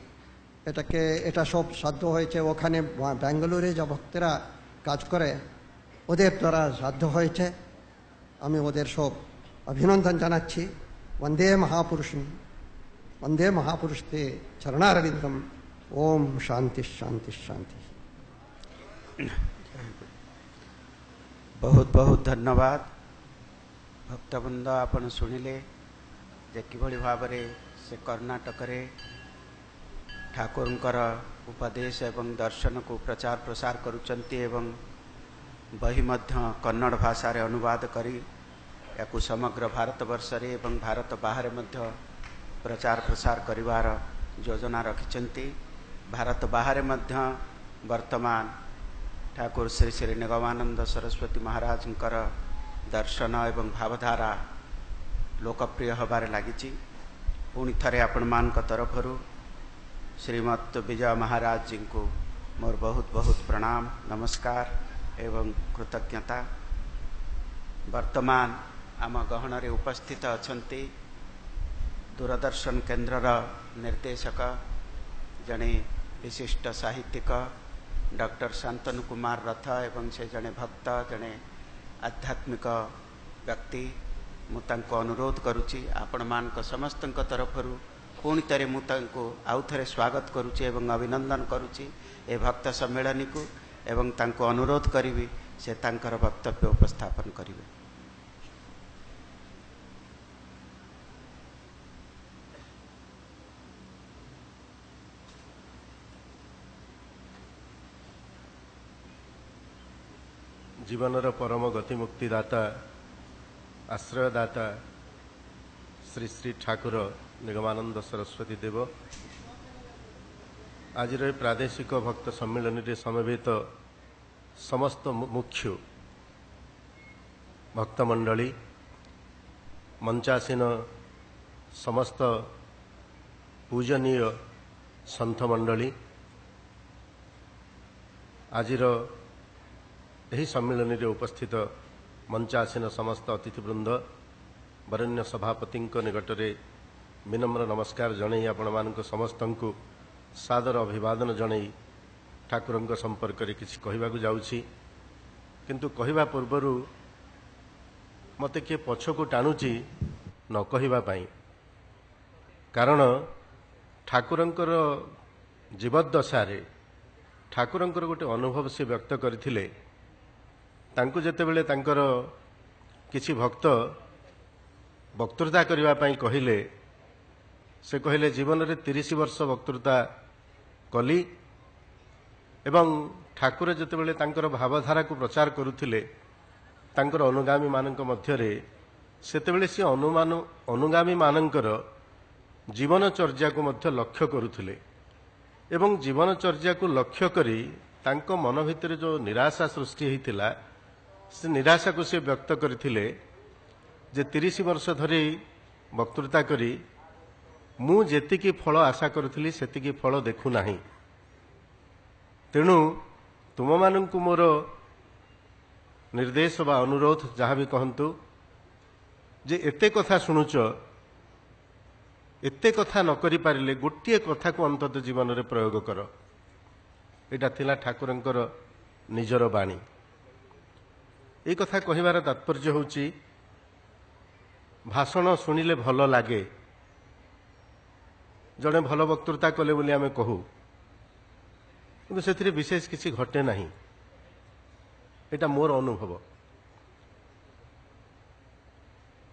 এটা সব সাধ্য হয়েছে ওখানে ব্যাঙ্গালোরে যে ভক্তরা কাজ করে ওদের দ্বারা সাধ্য হয়েছে। আমি ওদের সব অভিনন্দন জানাচ্ছি। वंदे महापुरुषं वंदे महापुरुषते चरणारविंदम। ओम शांति शांति शांति। बहुत बहुत धन्यवाद भक्तवृंद। आपण शुणिले जे किभଳି भाବରେ से कर्णाटक रे ठाकुरंकर उपदेश एवं दर्शन को प्रचार प्रसार करुचंती एवं बही मध्य कन्नड़ भाषा रे अनुवाद करी या समग्र भारतवर्ष रे एवं भारत बाहर मध्य प्रचार प्रसार करिवार योजना रखिचंती। भारत बाहर मध्य वर्तमान ठाकुर श्री श्री निगमानंद सरस्वती महाराजंकर दर्शन एवं भावधारा लोकप्रिय हबार लगी। पुणी थरे आपण मान तरफरु श्रीमत विजय महाराज जी को मोर बहुत बहुत प्रणाम नमस्कार एवं कृतज्ञता। वर्तमान आम गहन रे उपस्थित अछंती दूरदर्शन केन्द्रर निर्देशक जने विशिष्ट साहित्यिक डॉक्टर शांतनु कुमार रथ एवं से जने भक्त जने आध्यात्मिक व्यक्ति। मुझे अनुरोध करुच्ची आपण मान समस्त तरफरु पुणी तरे मुझे आउ थे स्वागत करुच्ची एवं अभिनंदन करुच्ची ए भक्त सम्मेलन को एवं तांको अनुरोध करी से तांकर वक्तव्य उपस्थापन करेंगे। जीवनर परम गति मुक्तिदाता आश्रयदाता श्री श्री ठाकुर निगमानंद सरस्वती देव आज प्रादेशिक भक्त सम्मेलन रे समवेत समस्त मुख्य भक्तमंडली मंचासीन समस्त पूजनीय सन्थ मंडली आजिर यही सम्मेलन रे उपस्थित मंचासीन समस्त अतिथिवृंद वरेण्य सभापति निकट में विनम्र नमस्कार जणई आपण मानक समस्त को सादर अभिवादन जणई ठाकुर संपर्क में किसी कहवाक जाऊँगी किंतु कहवा पूर्वर मते किए पछ को टाणुची न कहवाई कारण ठाकुरंकर जीवद्दशारे ठाकुरंकर गोटे अनुभव से व्यक्त करथिले। तांको जेतेबेले तांकर किछि भक्त वक्तृता करिवा पई कहिले से कहले जीवन रे 30 वर्ष वक्तृता कली एवं ठाकुर जेतेबेले तांकर भावधारा को प्रचार करुथिले तांकर अनुगामी मानक मध्यरे सेतेबेले से अनुगामी मानकर जीवनचर्या को मध्य लक्ष्य करुथिले एवं जीवनचर्या को लक्ष्य करी तांको मन भितर जो निराशा सृष्टि होइतिला से निराशा को से व्यक्त करथिले जे 30 वर्ष धरी वक्तृता करी मु जेतिकी फल आशा करुथिली सेतिकी फल देखु नाही। तेणु तुम मानंकु मोर निर्देश बा अनुरोध जहाँ भी कहंतु जे एते कथा शुणुच एते कथा न करि पारिले गोटिए कथा को अंतत जीवन रे प्रयोग कर। एटा थिला ठाकुरंकर निजर बाणी। ए कथा कहिबार तात्पर्य होउची भाषण शुणिले भल लागे जड़े भल वक्तृता कले बोली आमे कहू किंतु सेथिरे विशेष किसी घटे नाही। एटा मोर अनुभव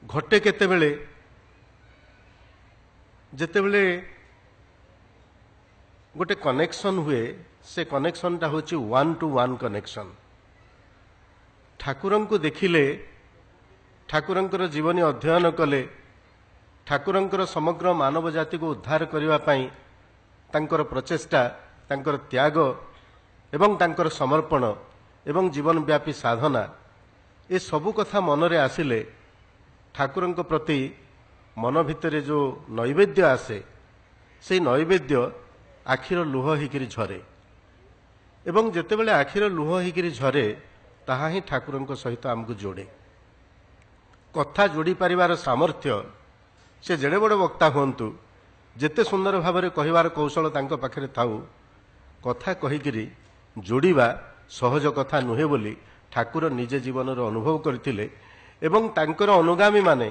ଘଟେ କେତେବେଳେ ଯେତେବେଳେ गोटे कनेक्शन हुए से कनेक्शनटा हूँ 1-to-1 कनेक्शन। ठाकुर को देखिले ठाकुरंकर जीवनी अध्ययन कले ठाकुरंकर समग्र मानव जाति को उद्धार करने तांकर प्रचेष्टा तांकर त्याग एवं तांकर समर्पण एवं जीवनव्यापी साधना ये सबू कथा मनरे आसिले ठाकुरंक प्रति मन भितर जो नैवेद्य आसे से नैवेद्य आखिर लुह होकर झरे एवं जेतेबेले आखिर लुह होकर झरे ताहा ही ठाकुरंक सहित आमको जोड़े कथा जोड़ी पारिबार सामर्थ्य से जेड़े बड़ वक्ता हुंतु जेते सुंदर भाव में कहिबार कौशल तांको पाखरे थाउ कथा कहिकिरी जोड़ीबा सहज कथा नुहे बोली ठाकुर निजे जीवन अनुभव करथिले एवं तांकर अनुगामी माने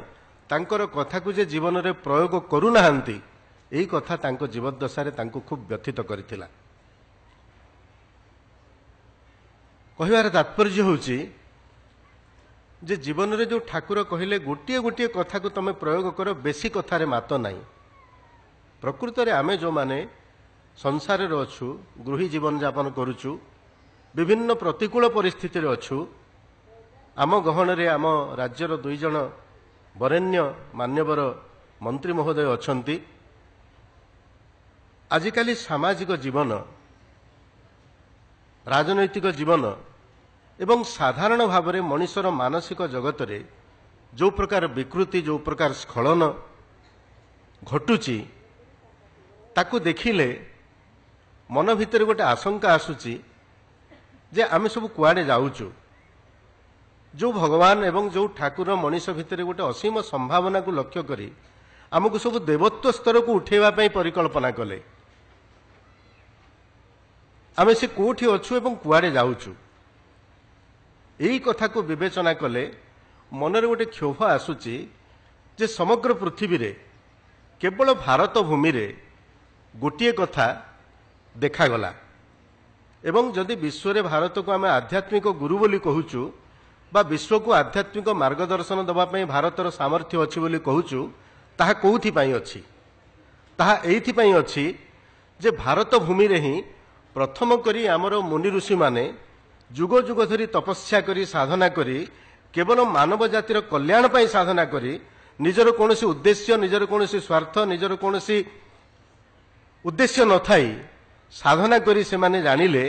तांकर कथा को जे जीवन रे प्रयोग करू नाहांती एही कथा तांको जीवदशारे तांको खूब व्यथित करथिला। कहिबार तात्पर्य होउची जे जीवन रे जो ठाकुर कहिले गोटिए गोटिए कथा को तमे प्रयोग करो बेसी कथारे मात नाही। प्रकृत रे आमे जो माने संसार रे अछु गृही जीवन यापन करूछु विभिन्न प्रतिकूल परिस्थिति रे अछु आम गहन रे आम राज्यर 2 जन वरेण्य मान्यवर मंत्री महोदय अछंती। आजिकाली सामाजिक जीवन राजनैतिक जीवन एवं साधारण भाव में मनुष्यर मानसिक जगत रे जो प्रकार विकृति जो प्रकार स्खलन घटुची ताकू देखिले मन भितर गोटे आशंका आसुची जे आमे सब कुआडे जाउचु जो भगवान एवं जो ठाकुर मनीष भितर गोटे असीम संभावना को लक्ष्य करी आमको सब देवत्व स्तर को उठेवा पई परिकल्पना कले आमे से कोठी अछु एवं कुआडे जाउचु एही कथा को विवेचना कले मनरे गोटे क्षोभ आसुची जे समग्र पृथ्वी रे केवल भारत भूमि रे गोटिए कथा देखागला एवं जदि विश्व रे भारत को आमे आध्यात्मिक गुरु बोली कहूचु बा विश्व को आध्यात्मिक मार्गदर्शन दबा पई भारतर सामर्थ्य अछि बोली कहूचु ताहा कोउथि पई अछि ताहा एइथि पई अछि जे भारत भूमि रे ही प्रथम करी आमर मुनि ऋषि माने जुग जुग धरी तपस्या करी साधना करी केवल मानव जातिर कल्याण पई साधना करी निजर कोनोसी उद्देश्य निजर कोनोसी स्वार्थ निजर कोनोसी उद्देश्य न थाई साधना करी से माने जानिले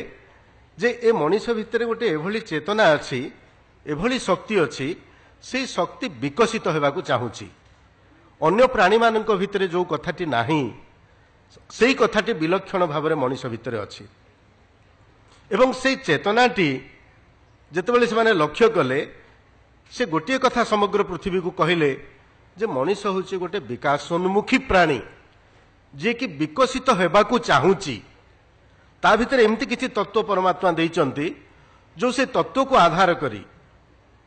जे ए मनीष भितर गोटे एभली चेतना अछि एभली शक्ति अछि से शक्ति विकसित हेबाकू चाहूची अन्य प्राणी मानक भितर जो कथाटी नाही सेही कथाटी विलक्षण भाव में मनीष भितर अछि एवं से चेतनाटी जेतेबेले से माने लक्ष्य कले से गोटे कथा समग्र पृथ्वी को कहले जे मनीष होची गोटे विकासोन्मुखी प्राणी जे कि विकसित हेबाकू चाहूची ता भितर एमती किछि तत्व परमात्मा देइचंती जो से तत्व को आधार करी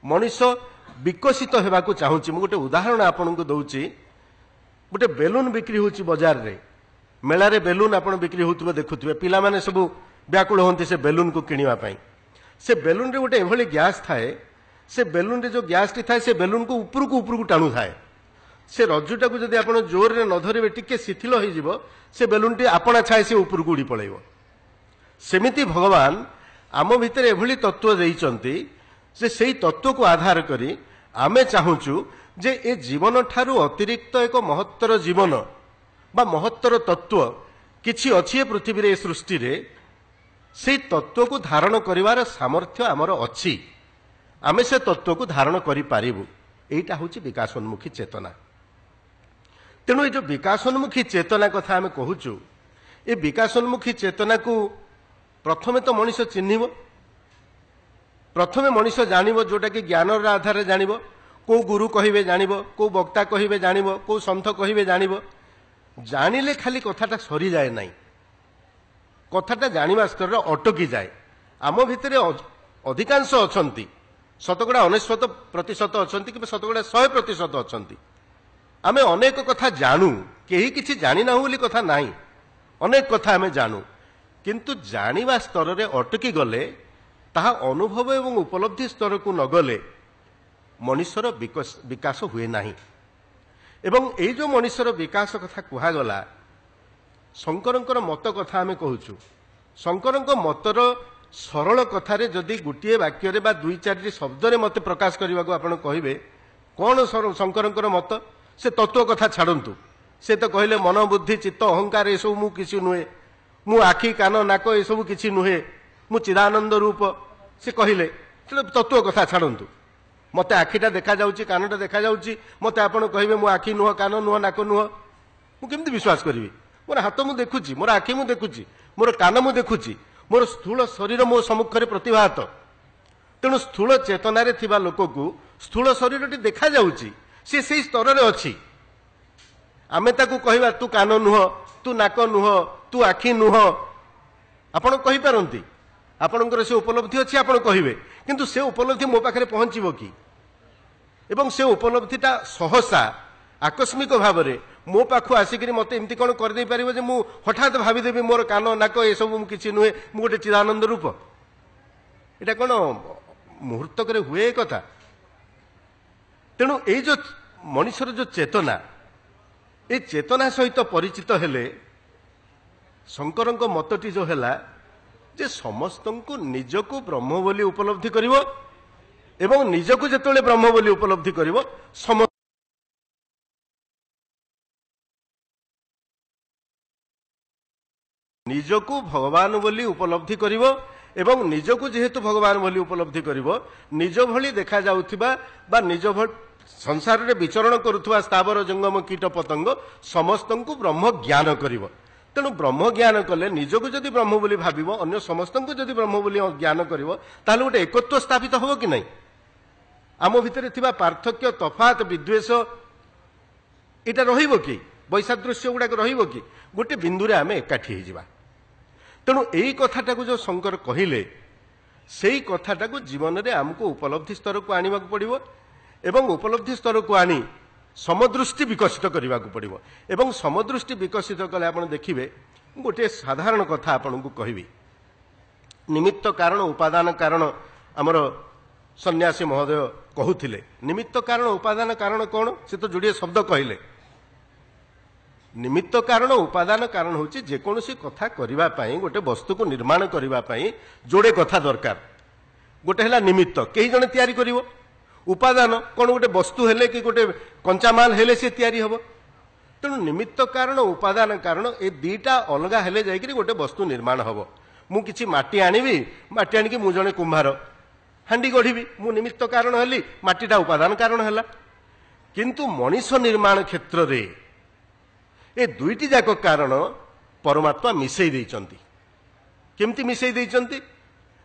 मनीष विकसित हेबाकू चाहूची। मु गोटे उदाहरण आपनकु दउची गोटे बेलून बिक्री होची बाजार रे मेला रे बेलून आपण बिक्री होतबे देखुतबे पिला माने सब व्याकुल होंती से बेलून को किनिवा पई से बेलून रे गोटे एभली गैस थाए से बेलून रे जो गैस टी थाए से बेलून को ऊपर टाणु थाए से रज्जुटा को जदि आपण जोर रे न धरिबे टिके शिथिल होई जिवो से बेलून टी आपणा छाए से ऊपर को उड़ी पळेइबो। सेमिति भगवान आम भितर एभली तत्व देइचंती से सेही तत्व को आधार करी आमे चाहूचु जे ए जीवन ठारू अतिरिक्त एक महत्तर जीवन बा महत्तर तत्व किछि अछि पृथ्वी रे सृष्टि रे से तत्व को धारण करिवार सामर्थ्य आमर अछि आमे से तत्व को धारण करि पारिबु एटा होछि विकासोन्मुखी चेतना। तेणु जो विकासोन्मुखी चेतना कथा आमे कहूचु ए विकासोन्मुखी चेतना को प्रथमे तो मनीष चिन्हिबो प्रथमे मनीष जानिबो जोटा कि ज्ञानर आधार रे जानिबो को गुरु कहिबे जानिबो को वक्ता कहिबे जानिबो को संत कहिबे जानिबो जानिले खाली कथाटा सरी जाए नाही कथाटा जानिबा स्तर रे अटकी जाए। आम भितरे अधिकांश अछंती शतकड़ा 99% अछंती कि शतकड़ा 100% अछंती आमे अनेक कथा जानू केही किछि जानि ना बोली कथा नाही अनेक कथा आमे जानू किंतु जानिबा स्तर रे अटकी गले ताहा अनुभव एवं उपलब्धि स्तर को न गले मनुष्यर विकास हुए नहीं। एवं ये जो मनुष्यर विकास कथा कहगला शंकरंकर मत कथा आम कहूँ शंकर मतर सरल कथार जदि गोटे वाक्य बा दुई चारि शब्द मत प्रकाश करने को आपड़ कहे कौन शंकरंकर मत से तत्व कथा छाड़ू से तो कहले मन बुद्धि चित्त अहंकार ये सब मुझे नुहे मु आखि कान नाक ये सब किसी नुहे मु चिदानंद रूप से कहले तत्व कथा छाड़ू मत आखिटा देखा जाउची कानटा देखा जाउची मत आपण कहबे मो आखि नुह कान नुह नाक नुह मु केमती विश्वास करिवि मोर हाथ मु देखुची मोर आखि मु देखुची मोर कान मु देखुची मोर स्थूल शरीर मो सम्मुखरे प्रतिभात तेणु स्थूल चेतनारे थिबा लोककु स्थूल शरीरटी देखा जाउची से सेही स्तर रे अछि आमे ताकू कहबा तू कान नुह तू नाक नुह तू आखि नुह आपण कहि पारंती आपणकर से उपलब्धि अच्छी आपण कहे किंतु से उपलब्धि मो पाखे पहुंचब कि एवं से उपलब्धिटा सहसा आकस्मिक भाव में मो पाखु आसिक मत एमती कौन करदे पार मु हठात भाविदेवी मोर कान नाक ये सब किसी नुहे मु गोटे चिदानंद रूप एटा कौन मुहूर्तक हुए कथा तेणु ये जो मनुष्यर जो चेतना ये चेतना सहित परिचित हेले शंकरंक मतटी जो है जे समस्त को निजको ब्रह्म बोली उपलब्धि करिवो एवं निजको जेतोले ब्रह्म बोली उपलब्धि करिवो निजको भगवान बोली उपलब्धि करिवो एवं निजको जेहेतु भगवान बोली उपलब्धि करिवो निज भली देखा जाउथिबा बा निज भली संसार रे विचरण करुथुवा स्थावर जंगम कीट पतंग समस्त को ब्रह्म ज्ञान करिवो तेणु ब्रह्म ज्ञान कले निजको जदि ब्रह्म बोली भाविब अन्य समस्त को जदि ब्रह्म बोली ज्ञान करिवो ताले गोटे एकत्व स्थापित होबो कि नहीं आम भितर थिबा पार्थक्य तफात विद्वेष एटा रहिबो कि वैसादृश्य गुडाक रहिबो कि गोटे बिंदुरे आमे एकाठी हो जिबा तेणु एई कथाटाकू जो शंकर कहिले सेई कथाटाकू जीवन रे हमको उपलब्धि स्तर को आनिबाक पड़िबो एवं उपलब्धि स्तर को आनी समदृष्टि विकसित करने को पड़ो एवं समदृष्टि विकसित कले आप देखिए गोटे साधारण कथा आपन को कहबी निमित्त कारण उपादान कारण आमर सन्यासी महोदय कहूथिले निमित्त कारण उपादान कारण कौन से तो जोड़े शब्द कहले निमित्त कारण उपादान कारण होची जेकोसी कथा करिबा पई गोटे वस्तु को निर्माण करिबा पई जोड़े कथा दरकार गोटे हला निमित्त केही जने तयारी करिवो उपादान कौन गोटे वस्तु हेले कि गोटे कंचामाल हेले से तैयारी हम तेणु निमित्त कारण उपादान कारण ए दीटा अलगा हेले जाइकरी गोटे वस्तु निर्माण हम मु किछि माटी आनिबी माटी आनिकी मु जने कुंभार हांडी गढ़ी मु निमित्त कारण हेली माटीटा उपादान कारण हैला किंतु मनीष निर्माण क्षेत्र रे ए दुईटी जाक कारण परमात्मा मिसई देइचंती केमती मिसई देइचंती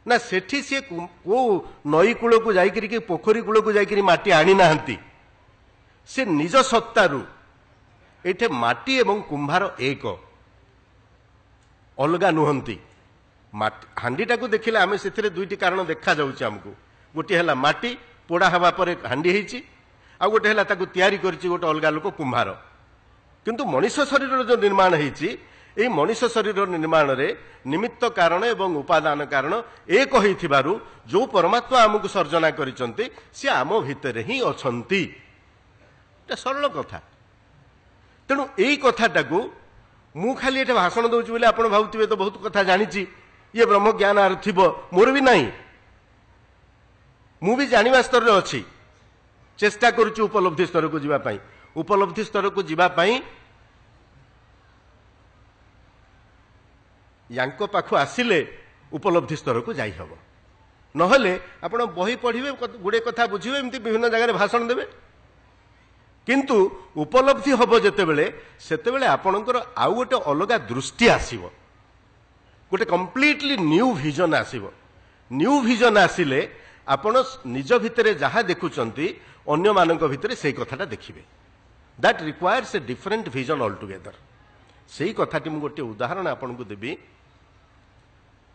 ना सेठी सी को नई कूल को जाइकरी कि पोखरी कूल को जाइकरी माटी आनी नाहंती से निज सत्तारू एठे माटी एवं कुंभार एक अलगा नुहंती हांडीटा को देखिले आमे सेथिरे दुईटी कारण देखा जाउची हमको गोटे हला माटी पोड़ा हवा पर हांडी हेची आ गोटे हला ताकू तयारी करची गोटे अलगा लोक कुंभार किंतु मनुष्य शरीर जो निर्माण हेची एई मनुष्य शरीर निर्माण रे निमित्त कारण एवं उपादान कारण एक होइथिबारु जो परमात्मा आमको सर्जना करिसंती से आम भितर ही अछंती एटा सरल कथा तेणु एई कथाटाकू मु खाली एटा भाषण दउची बोले आपण भाबुथिबे तो बहुत कथा जानिची ये ब्रह्म ज्ञान आर थिबो मोर भी नाही मु भी जानिबा स्तर रे अछि चेष्टा करूची उपलब्धि स्तर को जिबा पई उपलब्धि स्तर को जिबा पई यांको पाखु आसिले उपलब्धि स्तर को जाई हबो नहले आपण बही पढ़िबे गुडे कथा बुझिबे एमती विभिन्न जगह भाषण देबे किंतु उपलब्धि हबो जेतेबेले सेतेबेले आपणकर आउ गोटे अलगा दृष्टि आसीबो गोटे कंप्लीटली न्यू विजन आसीबो न्यू विजन आसिले आपण निज भितरे जहा देखुचंती अन्य मानक भितरे सेही कथाटा देखिबे that requires a different vision all together सेही कथाटी मु गोटे उदाहरण आपनको देबी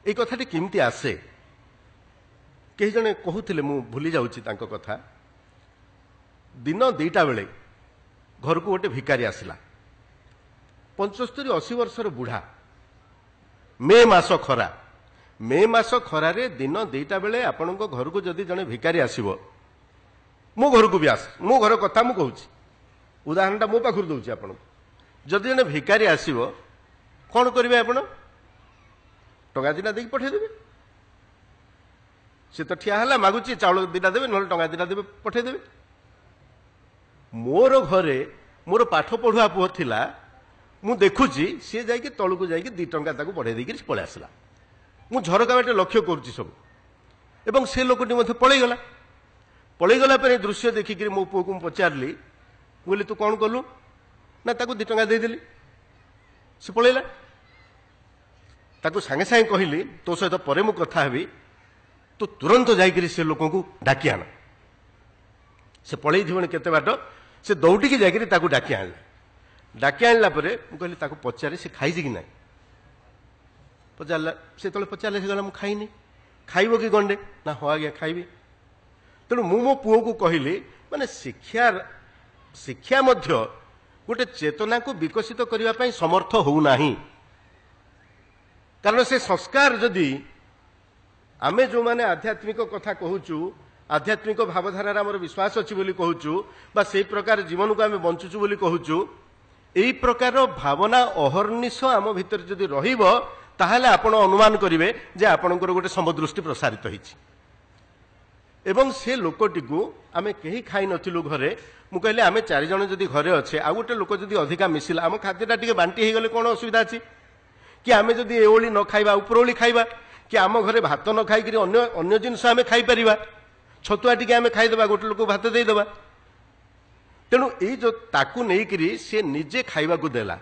এই কথাটি কেমতি আসে কেহি জনে কহুଥିଲେ মু ভুলি যাউছি তাଙ୍କ কথা दिन 2टा बेले घर को गोटे भिकारी आसला 75-80 वर्षर बुढ़ा मे मास खरा दिन 2टा बेले आपण घर को जदि जने भिकारी आसीबो ମୋ ଘରକୁ ବି ଆସ, ମୋ ଘର କଥା ମୁଁ କହୁଛି, ଉଦାହରଣଟା ମୋ ପାଖରୁ ଦେଉଛି ଆପଣଙ୍କୁ। ଯଦି ଜଣେ ଭିକାରୀ ଆସିବ କ'ଣ କରିବେ ଆପଣ? ଟଙ୍କା ଦିଟା ଦେଇକି ପଠେଇଦେବେ। ସେ ତ ଠିଆ ହେଲା, ମାଗୁଛି, ଚାଉଳ ଦିଟା ଦେବେ, ନହେଲେ ଟଙ୍କା ଦିଟା ଦେବେ, ପଠେଇଦେବେ। ମୋର ଘରେ ମୋର ପାଠ ପଢୁଆ ପୁଅ ଥିଲା, ମୁଁ ଦେଖୁଛି ସିଏ ଯାଇକି ତଳକୁ ଯାଇକି 2 ଟଙ୍କା ତାକୁ ବଢେଇ ଦେଇକି ପଳେଇ ଆସିଲା। ମୁଁ ଝରକା ବାଟେ ଲକ୍ଷ୍ୟ କରୁଛି ସବୁ, ଏବଂ ସେ ଲୋକଟି ମଧ୍ୟ ପଳେଇଗଲା। ପଳେଇଗଲା ପରେ ଦୃଶ୍ୟ ଦେଖିକିରି ମୋ ପୁଅକୁ ମୁଁ ପଚାରିଲି, ମୁଁ କହିଲି ତୁ କ'ଣ କଲୁ? ନା ତାକୁ 2 ଟଙ୍କା ଦେଇଦେଲି, ସେ ପଳେଇଲା। ତାକୁ ସାଙ୍ଗେ ସାଙ୍ଗେ କହିଲି, ତୋ ସହିତ ପରେ ମୁଁ କଥା ହେବି, ତୁ ତୁରନ୍ତ ଯାଇକିରି ସେ ଲୋକଙ୍କୁ ଡାକି ଆଣ। ସେ ପଳେଇଥିବଣି କେତେ ବାଟ, ସେ ଦୌଡ଼ିକି ଯାଇକିରି ତାକୁ ଡାକି ଆଣିଲା। ଡାକି ଆଣିଲା ପରେ ମୁଁ କହିଲି ତାକୁ ପଚାରେ ସେ ଖାଇଛି କି ନାହିଁ। ପଚାରିଲା, ସେତେବେଳେ ପଚାରିଲେ, ସେ କହିଲା ମୁଁ ଖାଇନି। ଖାଇବ କି ଗଣ୍ଡେ? ନା ହଁ ଆଜ୍ଞା ଖାଇବି। ତେଣୁ ମୁଁ ମୋ ପୁଅକୁ କହିଲି, ମାନେ ଶିକ୍ଷା ମଧ୍ୟ ଗୋଟେ ଚେତନାକୁ ବିକଶିତ କରିବା ପାଇଁ ସମର୍ଥ ହେଉନାହିଁ। କାରଣ ସେ ସଂସ୍କାର ଯଦି ଆମେ ଯେଉଁମାନେ ଆଧ୍ୟାତ୍ମିକ କଥା କହୁଛୁ, ଆଧ୍ୟାତ୍ମିକ ଭାବଧାରାରେ ଆମର ବିଶ୍ୱାସ ଅଛି ବୋଲି କହୁଛୁ, ବା ସେହି ପ୍ରକାର ଜୀବନକୁ ଆମେ ବଞ୍ଚୁଛୁ ବୋଲି କହୁଛୁ, ଏହି ପ୍ରକାର ଭାବନା ଅହର୍ନିଶ ଆମ ଭିତରେ ଯଦି ରହିବ, ତାହେଲେ ଆପଣ ଅନୁମାନ କରିବେ ଯେ ଆପଣଙ୍କର ଗୋଟେ ସମଦୃଷ୍ଟି ପ୍ରସାରିତ ହୋଇଛି। ଏବଂ ସେ ଲୋକଟିକୁ ଆମେ କେହି ଖାଇନଥିଲୁ ଘରେ। ମୁଁ କହିଲି ଆମେ 4 ଜଣ ଯଦି ଘରେ ଅଛେ, ଆଉ ଗୋଟେ ଲୋକ ଯଦି ଅଧିକା ମିଶିଲା, ଆମ ଖାଦ୍ୟଟା ଟିକେ ବାଣ୍ଟି ହେଇଗଲେ କ'ଣ ଅସୁବିଧା ଅଛି? କି ଆମେ ଯଦି ଏଓଳି ନ ଖାଇବା, ଉପରଓଳି ଖାଇବା, କି ଆମ ଘରେ ଭାତ ନ ଖାଇକିରି ଅନ୍ୟ ଜିନିଷ ଆମେ ଖାଇପାରିବା, ଛତୁଆ ଟିକେ ଆମେ ଖାଇଦେବା, ଗୋଟେ ଲୋକକୁ ଭାତ ଦେଇଦେବା। ତେଣୁ ଏଇ ଯେଉଁ ତାକୁ ନେଇକିରି ସେ ନିଜେ ଖାଇବାକୁ ଦେଲା,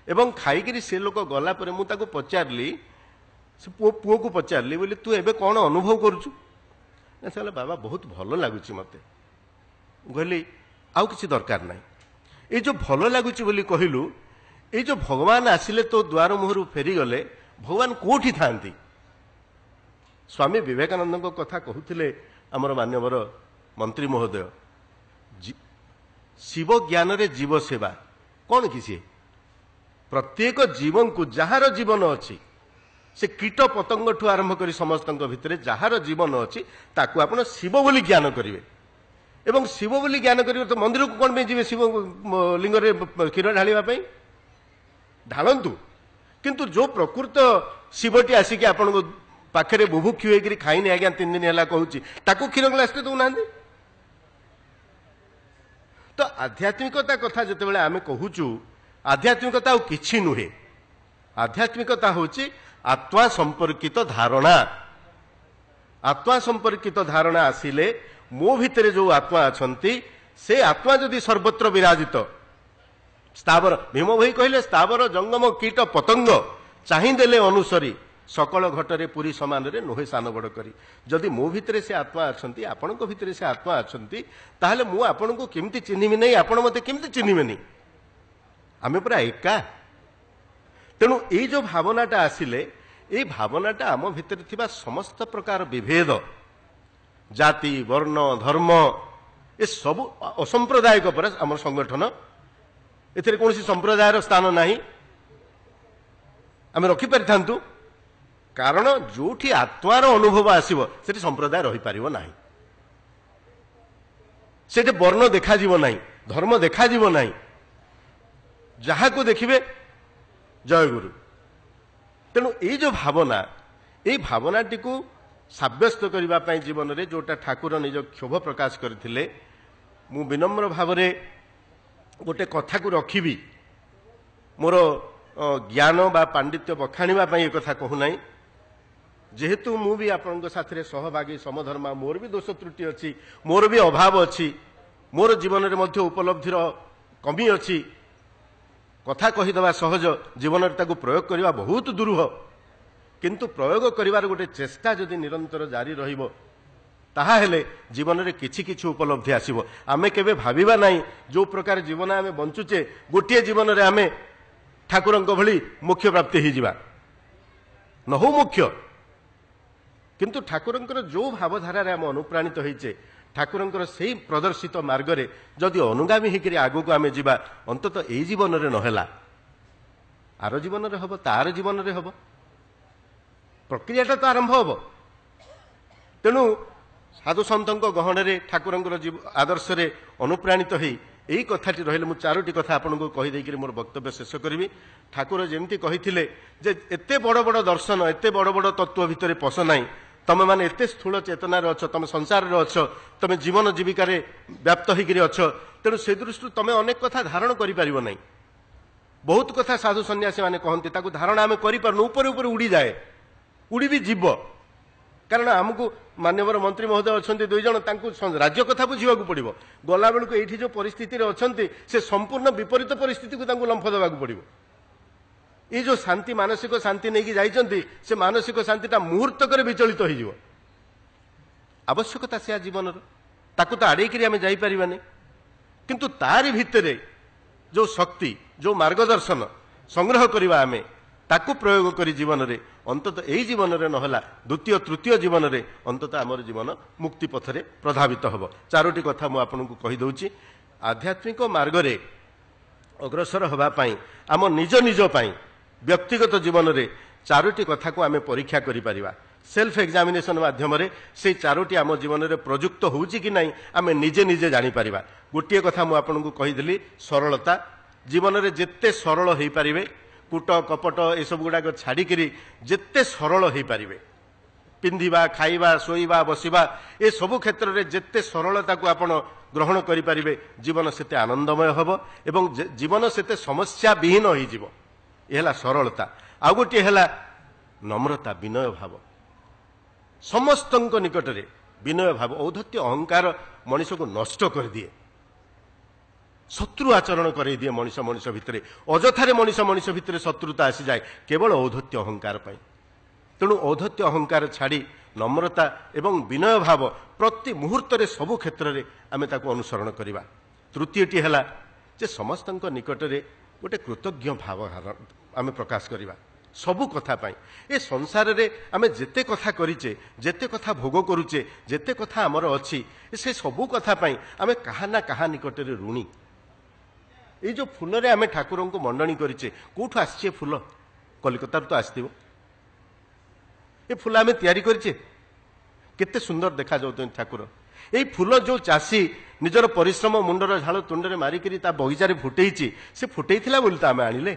ଏବଂ ଖାଇକିରି ସେ ଲୋକ ଗଲା ପରେ ମୁଁ ତାକୁ ପଚାରିଲି, ସେ ପୁଅକୁ ପଚାରିଲି, ବୋଲି ତୁ ଏବେ କ'ଣ ଅନୁଭବ କରୁଛୁ? ନା ସେ କହିଲା ବାବା ବହୁତ ଭଲ ଲାଗୁଛି ମୋତେ। ମୁଁ କହିଲି ଆଉ କିଛି ଦରକାର ନାହିଁ। ଏଇ ଯେଉଁ ଭଲ ଲାଗୁଛି ବୋଲି କହିଲୁ, ଏଇ ଯେଉଁ ଭଗବାନ ଆସିଲେ ତୋ ଦ୍ୱାର ମୁହଁରୁ ଫେରିଗଲେ, ଭଗବାନ କୋଉଠି ଥାନ୍ତି? ସ୍ୱାମୀ ବିବେକାନନ୍ଦଙ୍କ କଥା କହୁଥିଲେ ଆମର ମାନ୍ୟବର ମନ୍ତ୍ରୀ ମହୋଦୟ, ଶିବ ଜ୍ଞାନରେ ଜୀବ ସେବା। କ'ଣ କି ସିଏ? ପ୍ରତ୍ୟେକ ଜୀବଙ୍କୁ, ଯାହାର ଜୀବନ ଅଛି, ସେ କୀଟ ପତଙ୍ଗଠୁ ଆରମ୍ଭ କରି ସମସ୍ତଙ୍କ ଭିତରେ ଯାହାର ଜୀବନ ଅଛି, ତାକୁ ଆପଣ ଶିବ ବୋଲି ଜ୍ଞାନ କରିବେ। ଏବଂ ଶିବ ବୋଲି ଜ୍ଞାନ କରିବେ ତ ମନ୍ଦିରକୁ କ'ଣ ପାଇଁ ଯିବେ? ଶିବ ଲିଙ୍ଗରେ କ୍ଷୀର ଢାଳିବା ପାଇଁ ଢାଳନ୍ତୁ, କିନ୍ତୁ ଯେଉଁ ପ୍ରକୃତ ଶିବଟି ଆସିକି ଆପଣଙ୍କ ପାଖରେ ବୁଭୁକ୍ଷୁ ହେଇକିରି ଖାଇନି ଆଜ୍ଞା 3 ଦିନ ହେଲା କହୁଛି, ତାକୁ କ୍ଷୀର ଗ୍ଲାସଟେ ଦେଉନାହାନ୍ତି। ତ ଆଧ୍ୟାତ୍ମିକତା କଥା ଯେତେବେଳେ ଆମେ କହୁଛୁ, ଆଧ୍ୟାତ୍ମିକତା ଆଉ କିଛି ନୁହେଁ। ଆଧ୍ୟାତ୍ମିକତା ହେଉଛି ଆତ୍ମା ସମ୍ପର୍କିତ ଧାରଣା। ଆତ୍ମା ସମ୍ପର୍କିତ ଧାରଣା ଆସିଲେ ମୋ ଭିତରେ ଯେଉଁ ଆତ୍ମା ଅଛନ୍ତି, ସେ ଆତ୍ମା ଯଦି ସର୍ବତ୍ର ବିରାଜିତ, ସ୍ଥାବର, ଭୀମ ଭାଇ କହିଲେ ସ୍ଥାବର ଜଙ୍ଗମ କୀଟ ପତଙ୍ଗ ଚାହିଁଦେଲେ ଅନୁସରି, ସକଳ ଘଟରେ ପୁରୀ ସମାନରେ ନୁହେଁ ସାନ ବଡ଼ କରି। ଯଦି ମୋ ଭିତରେ ସେ ଆତ୍ମା ଅଛନ୍ତି, ଆପଣଙ୍କ ଭିତରେ ସେ ଆତ୍ମା ଅଛନ୍ତି, ତାହେଲେ ମୁଁ ଆପଣଙ୍କୁ କେମିତି ଚିହ୍ନିବି ନାହିଁ, ଆପଣ ମୋତେ କେମିତି ଚିହ୍ନିବେନି? ଆମେ ପୁରା ଏକା। ତେଣୁ ଏଇ ଯେଉଁ ଭାବନାଟା ଆସିଲେ, ଏଇ ଭାବନାଟା ଆମ ଭିତରେ ଥିବା ସମସ୍ତ ପ୍ରକାର ବିଭେଦ, ଜାତି, ବର୍ଣ୍ଣ, ଧର୍ମ, ଏସବୁ ଅସମ୍ପ୍ରଦାୟିକ ପରେ ଆମର ସଂଗଠନ, ଏଥିରେ କୌଣସି ସମ୍ପ୍ରଦାୟର ସ୍ଥାନ ନାହିଁ। ଆମେ ରଖିପାରିଥାନ୍ତୁ, କାରଣ ଯୋଉଠି ଆତ୍ମାର ଅନୁଭବ ଆସିବ ସେଠି ସମ୍ପ୍ରଦାୟ ରହିପାରିବ ନାହିଁ। ସେଠି ବର୍ଣ୍ଣ ଦେଖାଯିବ ନାହିଁ, ଧର୍ମ ଦେଖାଯିବ ନାହିଁ, ଯାହାକୁ ଦେଖିବେ ଜୟଗୁରୁ। ତେଣୁ ଏଇ ଯେଉଁ ଭାବନା, ଏଇ ଭାବନାଟିକୁ ସାବ୍ୟସ୍ତ କରିବା ପାଇଁ ଜୀବନରେ ଯୋଉଟା ଠାକୁର ନିଜ କ୍ଷୋଭ ପ୍ରକାଶ କରିଥିଲେ, ମୁଁ ବିନମ୍ର ଭାବରେ ଗୋଟେ କଥାକୁ ରଖିବି। ମୋର ଜ୍ଞାନ ବା ପାଣ୍ଡିତ୍ୟ ବଖାଣିବା ପାଇଁ ଏ କଥା କହୁନାହିଁ। ଯେହେତୁ ମୁଁ ବି ଆପଣଙ୍କ ସାଥିରେ ସହଭାଗୀ, ସମଧର୍ମା, ମୋର ବି ଦୋଷ ତ୍ରୁଟି ଅଛି, ମୋର ବି ଅଭାବ ଅଛି, ମୋର ଜୀବନରେ ମଧ୍ୟ ଉପଲବ୍ଧିର କମି ଅଛି। କଥା କହିଦେବା ସହଜ, ଜୀବନରେ ତାକୁ ପ୍ରୟୋଗ କରିବା ବହୁତ ଦୁରୂହ। କିନ୍ତୁ ପ୍ରୟୋଗ କରିବାର ଗୋଟେ ଚେଷ୍ଟା ଯଦି ନିରନ୍ତର ଜାରି ରହିବ, ତାହାହେଲେ ଜୀବନରେ କିଛି କିଛି ଉପଲବ୍ଧି ଆସିବ। ଆମେ କେବେ ଭାବିବା ନାହିଁ ଯେଉଁ ପ୍ରକାର ଜୀବନ ଆମେ ବଞ୍ଚୁଛେ, ଗୋଟିଏ ଜୀବନରେ ଆମେ ଠାକୁରଙ୍କ ଭଳି ମୋକ୍ଷ ପ୍ରାପ୍ତି ହେଇଯିବା। ନ ହଉ ମୋକ୍ଷ, କିନ୍ତୁ ଠାକୁରଙ୍କର ଯେଉଁ ଭାବଧାରାରେ ଆମେ ଅନୁପ୍ରାଣିତ ହେଇଛେ, ଠାକୁରଙ୍କର ସେହି ପ୍ରଦର୍ଶିତ ମାର୍ଗରେ ଯଦି ଅନୁଗାମୀ ହେଇକରି ଆଗକୁ ଆମେ ଯିବା, ଅନ୍ତତଃ ଏଇ ଜୀବନରେ ନହେଲା ଆର ଜୀବନରେ ହେବ, ତାର ଜୀବନରେ ହେବ, ପ୍ରକ୍ରିୟାଟା ତ ଆରମ୍ଭ ହେବ। ତେଣୁ साधु सन्तଙ୍କ गहणरे ठाकुरଙ୍କର आदर्शरे अनुप्राणित होई एई कथाटी रहिले मु चारोटी कथा आपनको कहि देइकरी मोर वक्तव्य शेष करबी। ठाकुर जेमती कहिथिले जे एते बड़ बड़ दर्शन एते बड़ बड़ तत्व भितरे पस नाही, तमे माने एते स्थूल चेतनार अछ, तमे संसाररे अछ, तमे जीवन जीविकारे व्याप्त होइकरी अछ, तेणु से दृष्टि तमे अनेक कथा धारण करि परिबो नाही। बहुत कथा साधु सन्यासी माने कहन्ति ताकु धारण आमे करि परनु, ऊपर ऊपर उड़ी जाए, उड़ी भी जीव। कारण आमको माननीय मंत्री महोदय अच्छा दुई जन राज्य कथा बुझा पड़ो, गला बेलू ये जो परिस्थिति अच्छा से संपूर्ण विपरीत परिस्थिति को लंफ देवा पड़ो। ये जो शांति मानसिक शांति नहीं जाइए से मानसिक शांतिटा मुहूर्तक विचलित हो आवश्यकता से जीवन ताकू तो आड़े आम जापरिबानी, किंतु तारी भितरे जो शक्ति जो मार्गदर्शन संग्रह करवा आम ताकू प्रयोग करी जीवन रे अंततः यही जीवन रे नहला द्वितीय तृतीय जीवन रे अंततः आमर जीवन मुक्ति पथरे प्रभावित हब। चारोटी कथा मु आपनकु कहि दउची। आध्यात्मिक मार्ग रे अग्रसर हबा पई आम निज निज पई व्यक्तिगत जीवन रे चारोटी कथा को आमे परीक्षा करि परिबा। सेल्फ एग्जामिनेशन माध्यम रे से चारोटी आम जीवन रे प्रयुक्त होउची कि नाही आमे निजे निजे जानि परिबा। गोटिए कथा मु आपनकु कहि देली, सरलता। जीवन रे जेते सरल होई परिबे, कूट कपट ये सब गुड़ाक छाड़िकी जिते सरल हो पारे, पिंधा खाइबा शोइबा बसिबा ए सबु क्षेत्र में जिते सरलता को आपण ग्रहण करें जीवन सेते आनंदमय हब एवं जीवन सेते समस्या विहीन हो सरलता। आउ गोटे है नम्रता, विनय भाव। समस्त निकट में विनय भाव, औद्धत्य अहंकार मनीष को नष्ट कर दिए, शत्रु आचरण करे दिए मनीष मनीष भितर, अजथारे मनीष मनीष भितर शत्रुता आसी जाए केवल औद्धत्य अहंकार पाई। तेणु औद्धत्य अहंकार छाड़ी नम्रता एवं विनय भाव प्रति मुहूर्त रे सबु क्षेत्र में आम ताको अनुसरण करवा। तृतीयटी है जे समस्त निकट में गोटे कृतज्ञ भाव आम प्रकाश करवा सबु कथा पाई। ए संसार रे आमे जेते कथा करिचे, जेते कथा भोग करुचे, जेते कथा आमर अछि, से सबु कथा पाई आमे कहा ना कहा निकट रे ऋणी। ये जो फूल रे आमे ठाकुर को मंडणी करिचे, कोठु आछे फूल? कलिकता तो आसथिबो। ये फूल आमे तयारी करिचे, केते सुंदर देखा जाउतन ठाकुर। ये फूल जो चासी निजर परिश्रम मुंडर झाल तुंडरे मारिकरी ता बगीचारे फुटेइची, से फुटेइथिला बोली ता आमे आनिले।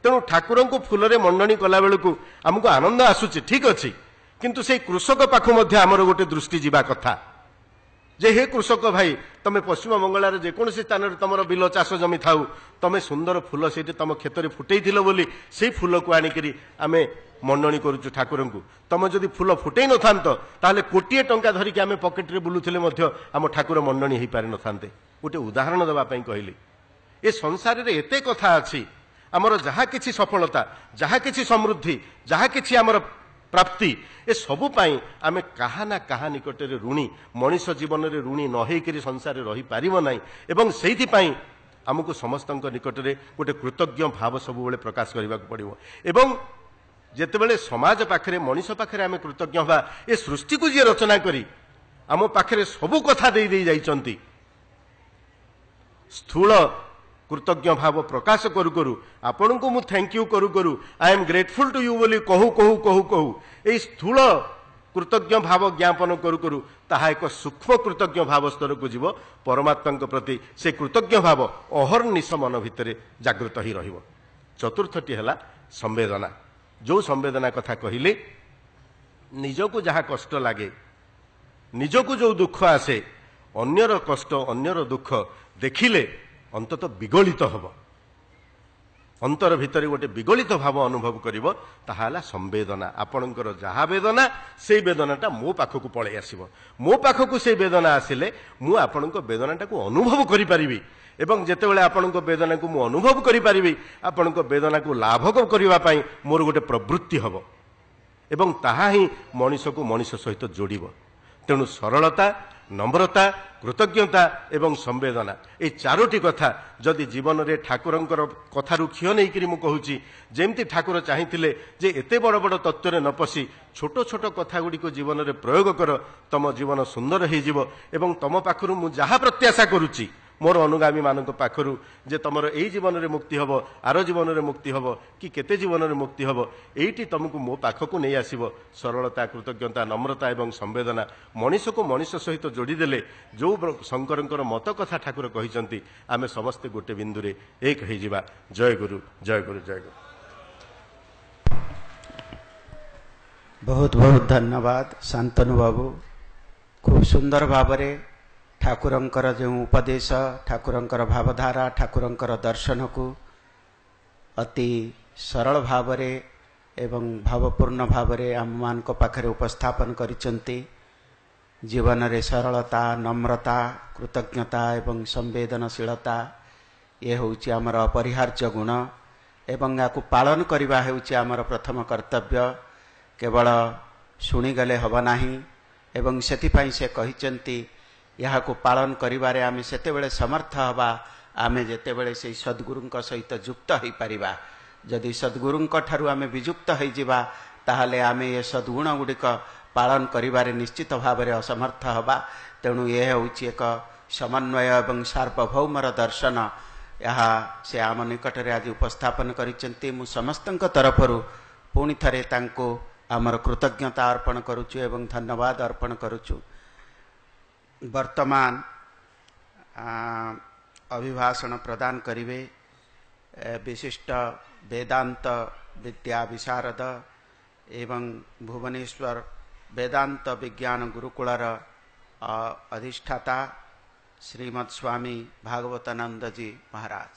तेणु ठाकुर को फूल रे मंडणी कला बेलू आमको आनंद आसुची, ठीक अच्छी, किंतु से कृषक पाख मध्य आमर गोटे दृष्टि जीवा कथा जे हे कृषक भाई, तमे पश्चिम बंगाल जेकोसी स्थान में तुम बिल चाष जमी थाउ, तमे सुंदर फूल से तुम क्षेत्र में फुटेइथिल बोली से फूल को आनिकरी आमे मंडणी करूचु ठाकुर को। तुम जदि फूल फुटेई न थांत ताहले कोटिए टंका धरिकी आमे पकेट रे बुलुथिले मध्य आम ठाकुर मंडणी हो पारि न थांते। गोटे उदाहरण देबा पई कहली, ए संसार रे एते कथा अछि, आमर जहाँ किछि सफलता, जहाँ किछि समृद्धि, जहाँ किछि आमर प्राप्ति, ए सबु पाई आमे कहा ना कहा निकट रे ऋणी। मनीष जीवन रे ऋणी न होइकरी संसार रही पारिबो नाही एवं सेहिथि पाई आमको समस्तଙ୍କ निकट रे गोटे कृतज्ञ भाव सब बेले प्रकाश करबा पड़िबो। एवं जेतेबेले समाज पाखरे मनीष पाखरे आमे कृतज्ञ बा, ए सृष्टि को जे रचना करी आम पाखरे सबु कथा देई देई जाइचंती, स्थूल कृतज्ञ भाव प्रकाश करू करू आपण को मु थैंक यू करू करू, I am grateful to you बोली कहू कहू कहू कहू ए स्थूल कृतज्ञ भाव ज्ञापन करू करू ताहा एक सूक्ष्म कृतज्ञ भाव स्तर को जीव परमात्मा प्रति से कृतज्ञ भाव अहर्निश मन भितर जागृत ही रहिबो। चतुर्थटी है संवेदना। जो संवेदना कथा कहले, निजको जहाँ कष्ट लगे, निजको जो दुख आसे, अन्यर कष्ट अन्यर दुख देखिले अंततः विगलित हब, अंतर भितर गोटे विगलित भाव अनुभव करिवो, ताहा हला संवेदना। आपणकर जहाँ वेदना से वेदनाटा मो पाखक पळै आसीबो, मो पाखक से वेदना आसिले मु आपणक वेदनाटा को अनुभव करि परिबी एवं जेतेबेले आपणक वेदना को मु अनुभव करि परिबी, आपणक वेदना को लाभ करिवा पई मोर गोटे प्रवृत्ति हब एवं ताहा ही मनीष को मनीष सहित जोड़िबो। तेणु सरलता, नम्रता, कृतज्ञता एवं संवेदना, ये चारोटी कथा जदि जीवन रे ठाकुरंकर कथारु क्षीय नहीं करी मु कहूची, जेमती ठाकुर चाहिथिले जे एते बड़ बड़ तत्व रे न पसी छोट छोट कथा गुडी को जीवन रे प्रयोग कर, तम जीवन सुंदर हो जीवो एवं तम पाखरु मु जहा प्रत्याशा करूची मोर अनुगामी मानक पाखरु जे तुमर एई जीवन रे मुक्ति हबो आरो जीवन रे मुक्ति हबो कि केते जीवन रे मुक्ति हबो एईटी तुमको मो पाखकु नै आसीबो सरलता कृतज्ञता नम्रता एवं संवेदना मनीष को मनीष सहित जोड़ी देले जो शंकरंकर मत कथा ठाकुर कहिसंती आमे समस्ते गोटे बिंदु रे एक हे जिबा। जय गुरु जय गुरु जय गुरु। बहुत बहुत धन्यवाद शांतनु बाबू। खूब सुंदर भावरे ठाकुरंकर जो उपदेश ठाकुरंकर भावधारा ठाकुरंकर दर्शन को अति सरल भावरे एवं भावपूर्ण भावरे आम मान पाखरे उपस्थापन करिसंती। जीवन रे सरलता नम्रता कृतज्ञता एवं संवेदनशीलता ये होउची आमर अपरिहार्य गुण एवं या पालन करवा हेउची आमर प्रथम कर्तव्य। केवल शुणीगले हब नाही एवं सेथिपाई से कहिचंती यहाँ को पालन करिबारे आमे सेतेबेले समर्थ हबा आमे जेतेबेले से सद्गुरुंक सहित युक्त होई परिबा। जदि सद्गुरुंक ठारु आमे वियुक्त होई जिबा ताहाले आमे ये सद्गुण गुडिक पालन करिबारे निश्चित भावरे असमर्थ हबा। तेणु यह होउची एक समन्वय एवं सार्वभौमर दर्शन यहाँ से आम निकटरे आज उपस्थापन करिसंती। मु समस्तंक तरफरु पुणी थरे तांको आमर कृतज्ञता अर्पण करुचु एवं धन्यवाद अर्पण करुचु। वर्तमान अभिभाषण प्रदान करिवे विशिष्ट वेदांत विद्या विशारद एवं भुवनेश्वर वेदांत विज्ञान गुरुकुलर अधिष्ठाता श्रीमद स्वामी भागवतानंद जी महाराज।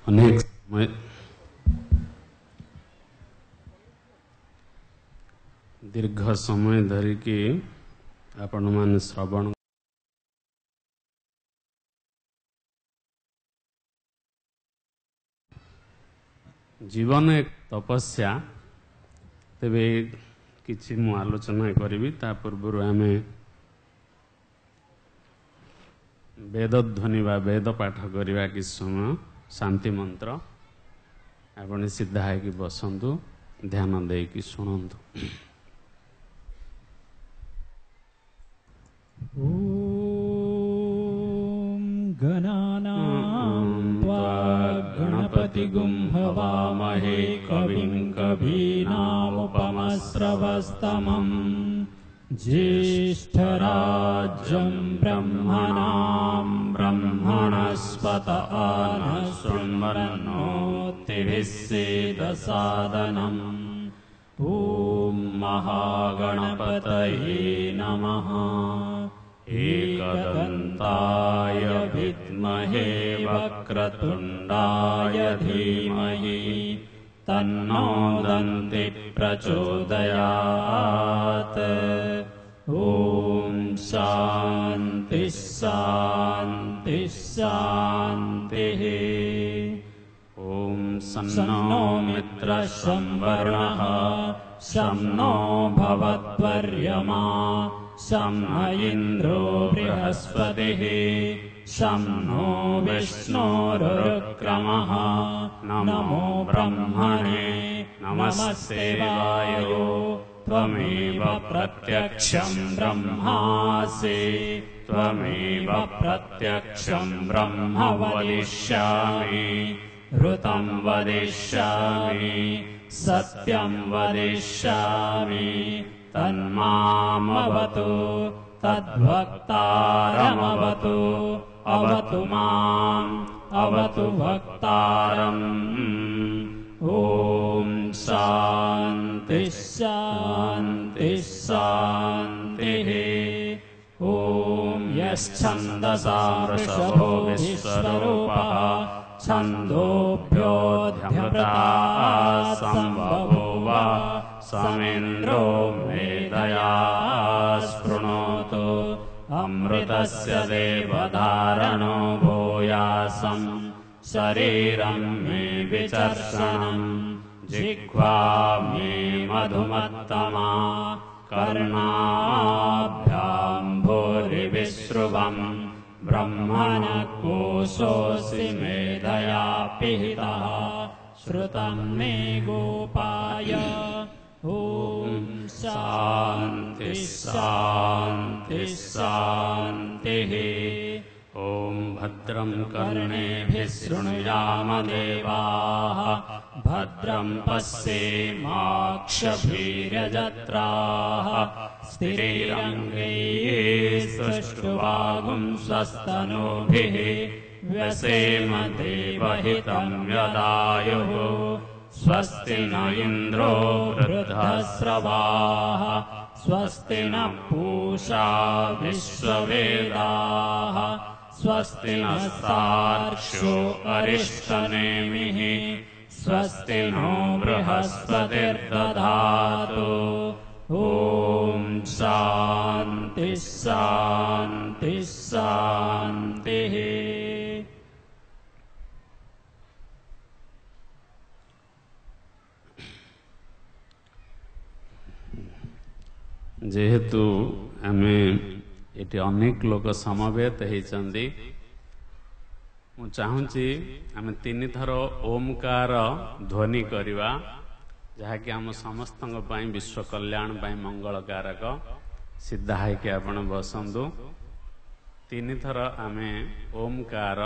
अनेक समय दीर्घ समय धरिकी आपण मान श्रवण जीवन एक तपस्या तेबे किछि मु आलोचना करिवि। ता पूर्व आमे वेदध्वनि बा वेद पाठ करवा कि समय शांति मंत्र आपण सीधा है कि बसंतु ध्यान दे कि सुनंतु। ओम गणानां त्वा गणपतिगुं हवामहे कविं कवीनामुपमस्रवस्तमम् ज्येष्ठराज्यं ब्रह्मणां ब्रह्मणस्पत आनशृण्वन्नोतिभिः सेदसादनम्। ॐ महागणपतये नमः। एकदन्ताय विद्महे वक्रतुण्डाय धीमहि तन्नो दन्ति प्रचोदयात्। ॐ शान्ति शान्ति शान्तिः। ॐ सन्नो मित्रः संवरणः शं नो भवत्वर्यमा शं न इन्द्रो बृहस्पतिः शं नो विष्णुरुक्रमः। नमो ब्रह्मणे नमस्ते वायो त्वमेव प्रत्यक्षं ब्रह्मासि त्वमेव प्रत्यक्षं ब्रह्म वदिष्यामि ऋतं वदिष्यामि सत्यं वदिष्यामि तन्मामवतु तद्वक्तारमवतु अवतु माम् अवतु वक्तारम्। ॐ शान्ति शान्ति शान्तिः। ॐ यश्छन्दसा वृषभो विश्वरूपः छन्दोभ्योऽध्यमृताः सम्बभूव समेन्द्रो मेधया स्पृणोतु अमृतस्य देवधारणो भूयासम् शरीरं मे विचर्षणम् जिह्वा मे मधुमत्तमा कर्णाभ्यां भूरिविश्रुवम् ब्रह्मणः कोशोऽसि मेधया पिहितः श्रुतं मे गोपाय ॐ शान्ति शान्ति शान्तिः ॐ भद्रं कर्णेभिः शृणुयाम देवाः भद्रं पश्येमाक्षभिर्यजत्राः स्थिरैरङ्गैः सुष्ठुवागुंसस्तनूभिः व्यसेम देवहितं यदायुः स्वस्ति न इन्द्रो वृद्धस्रवाः स्वस्ति न पूषा विश्ववेदाः स्वस्ति नस्तार्क्ष्यो अरिष्टनेमिः स्वस्ति नो बृहस्पतिर्दधातु ॐ शान्ति शान्ति शान्तिः। जेहेतु आमे एटी अनेक लोक समवेत होती मु चाहूँगी आम तीन थर ओमकार ध्वनि करवा जहाँकि आम समस्त विश्व कल्याण मंगलकारक सीधा है कि आपण बसंतु तीन थर आम ओमकार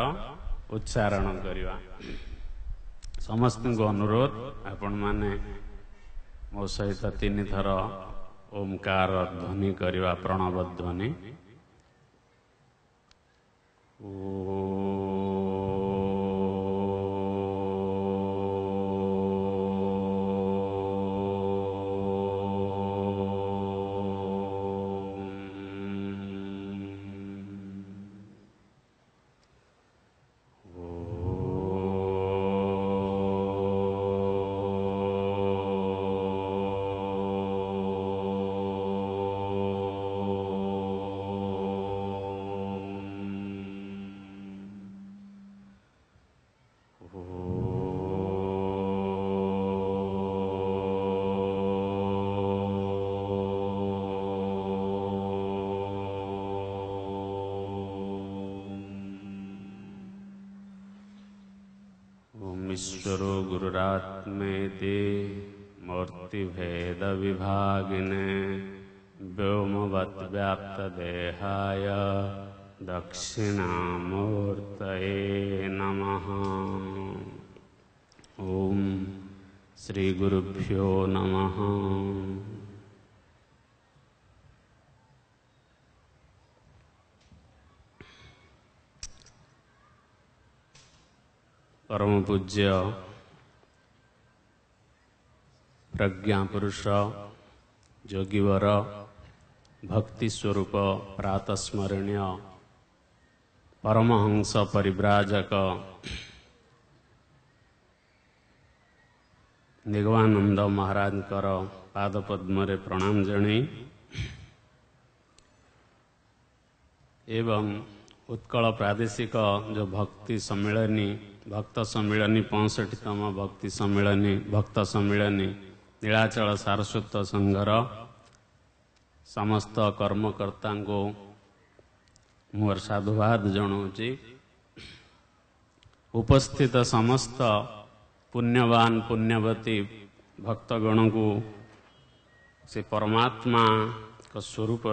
उच्चारण करवा समस्त को अनुरोध आपण माने मो सहित तीन थर ओमकार ध्वनि करवा प्रणव ध्वनि ईश्वरो गुरुरात्मेति मूर्तिभेद विभागिने व्योमवद्व्याप्तदेहाय दक्षिणामूर्तये नमः। ओम श्री गुरुभ्यो नमः। परम पूज्य प्रज्ञा पुरुष योगीवर भक्ति स्वरूप प्रातस्मरणीय परमहंस परिव्राजक निगमानंद महाराज पादपद्म प्रणाम जणी एवं उत्कल प्रादेशिक जो भक्ति सम्मिलनी भक्त सम्मिलनी 65तम भक्ति सम्मिलनी भक्त सम्मिलनी नीलाचल सारस्वत संघर समस्त कर्मकर्ता को मोर साधुवाद जनाऊँगी। उपस्थित समस्त पुण्यवान पुण्यवती भक्तगण को से परमात्मा का स्वरूप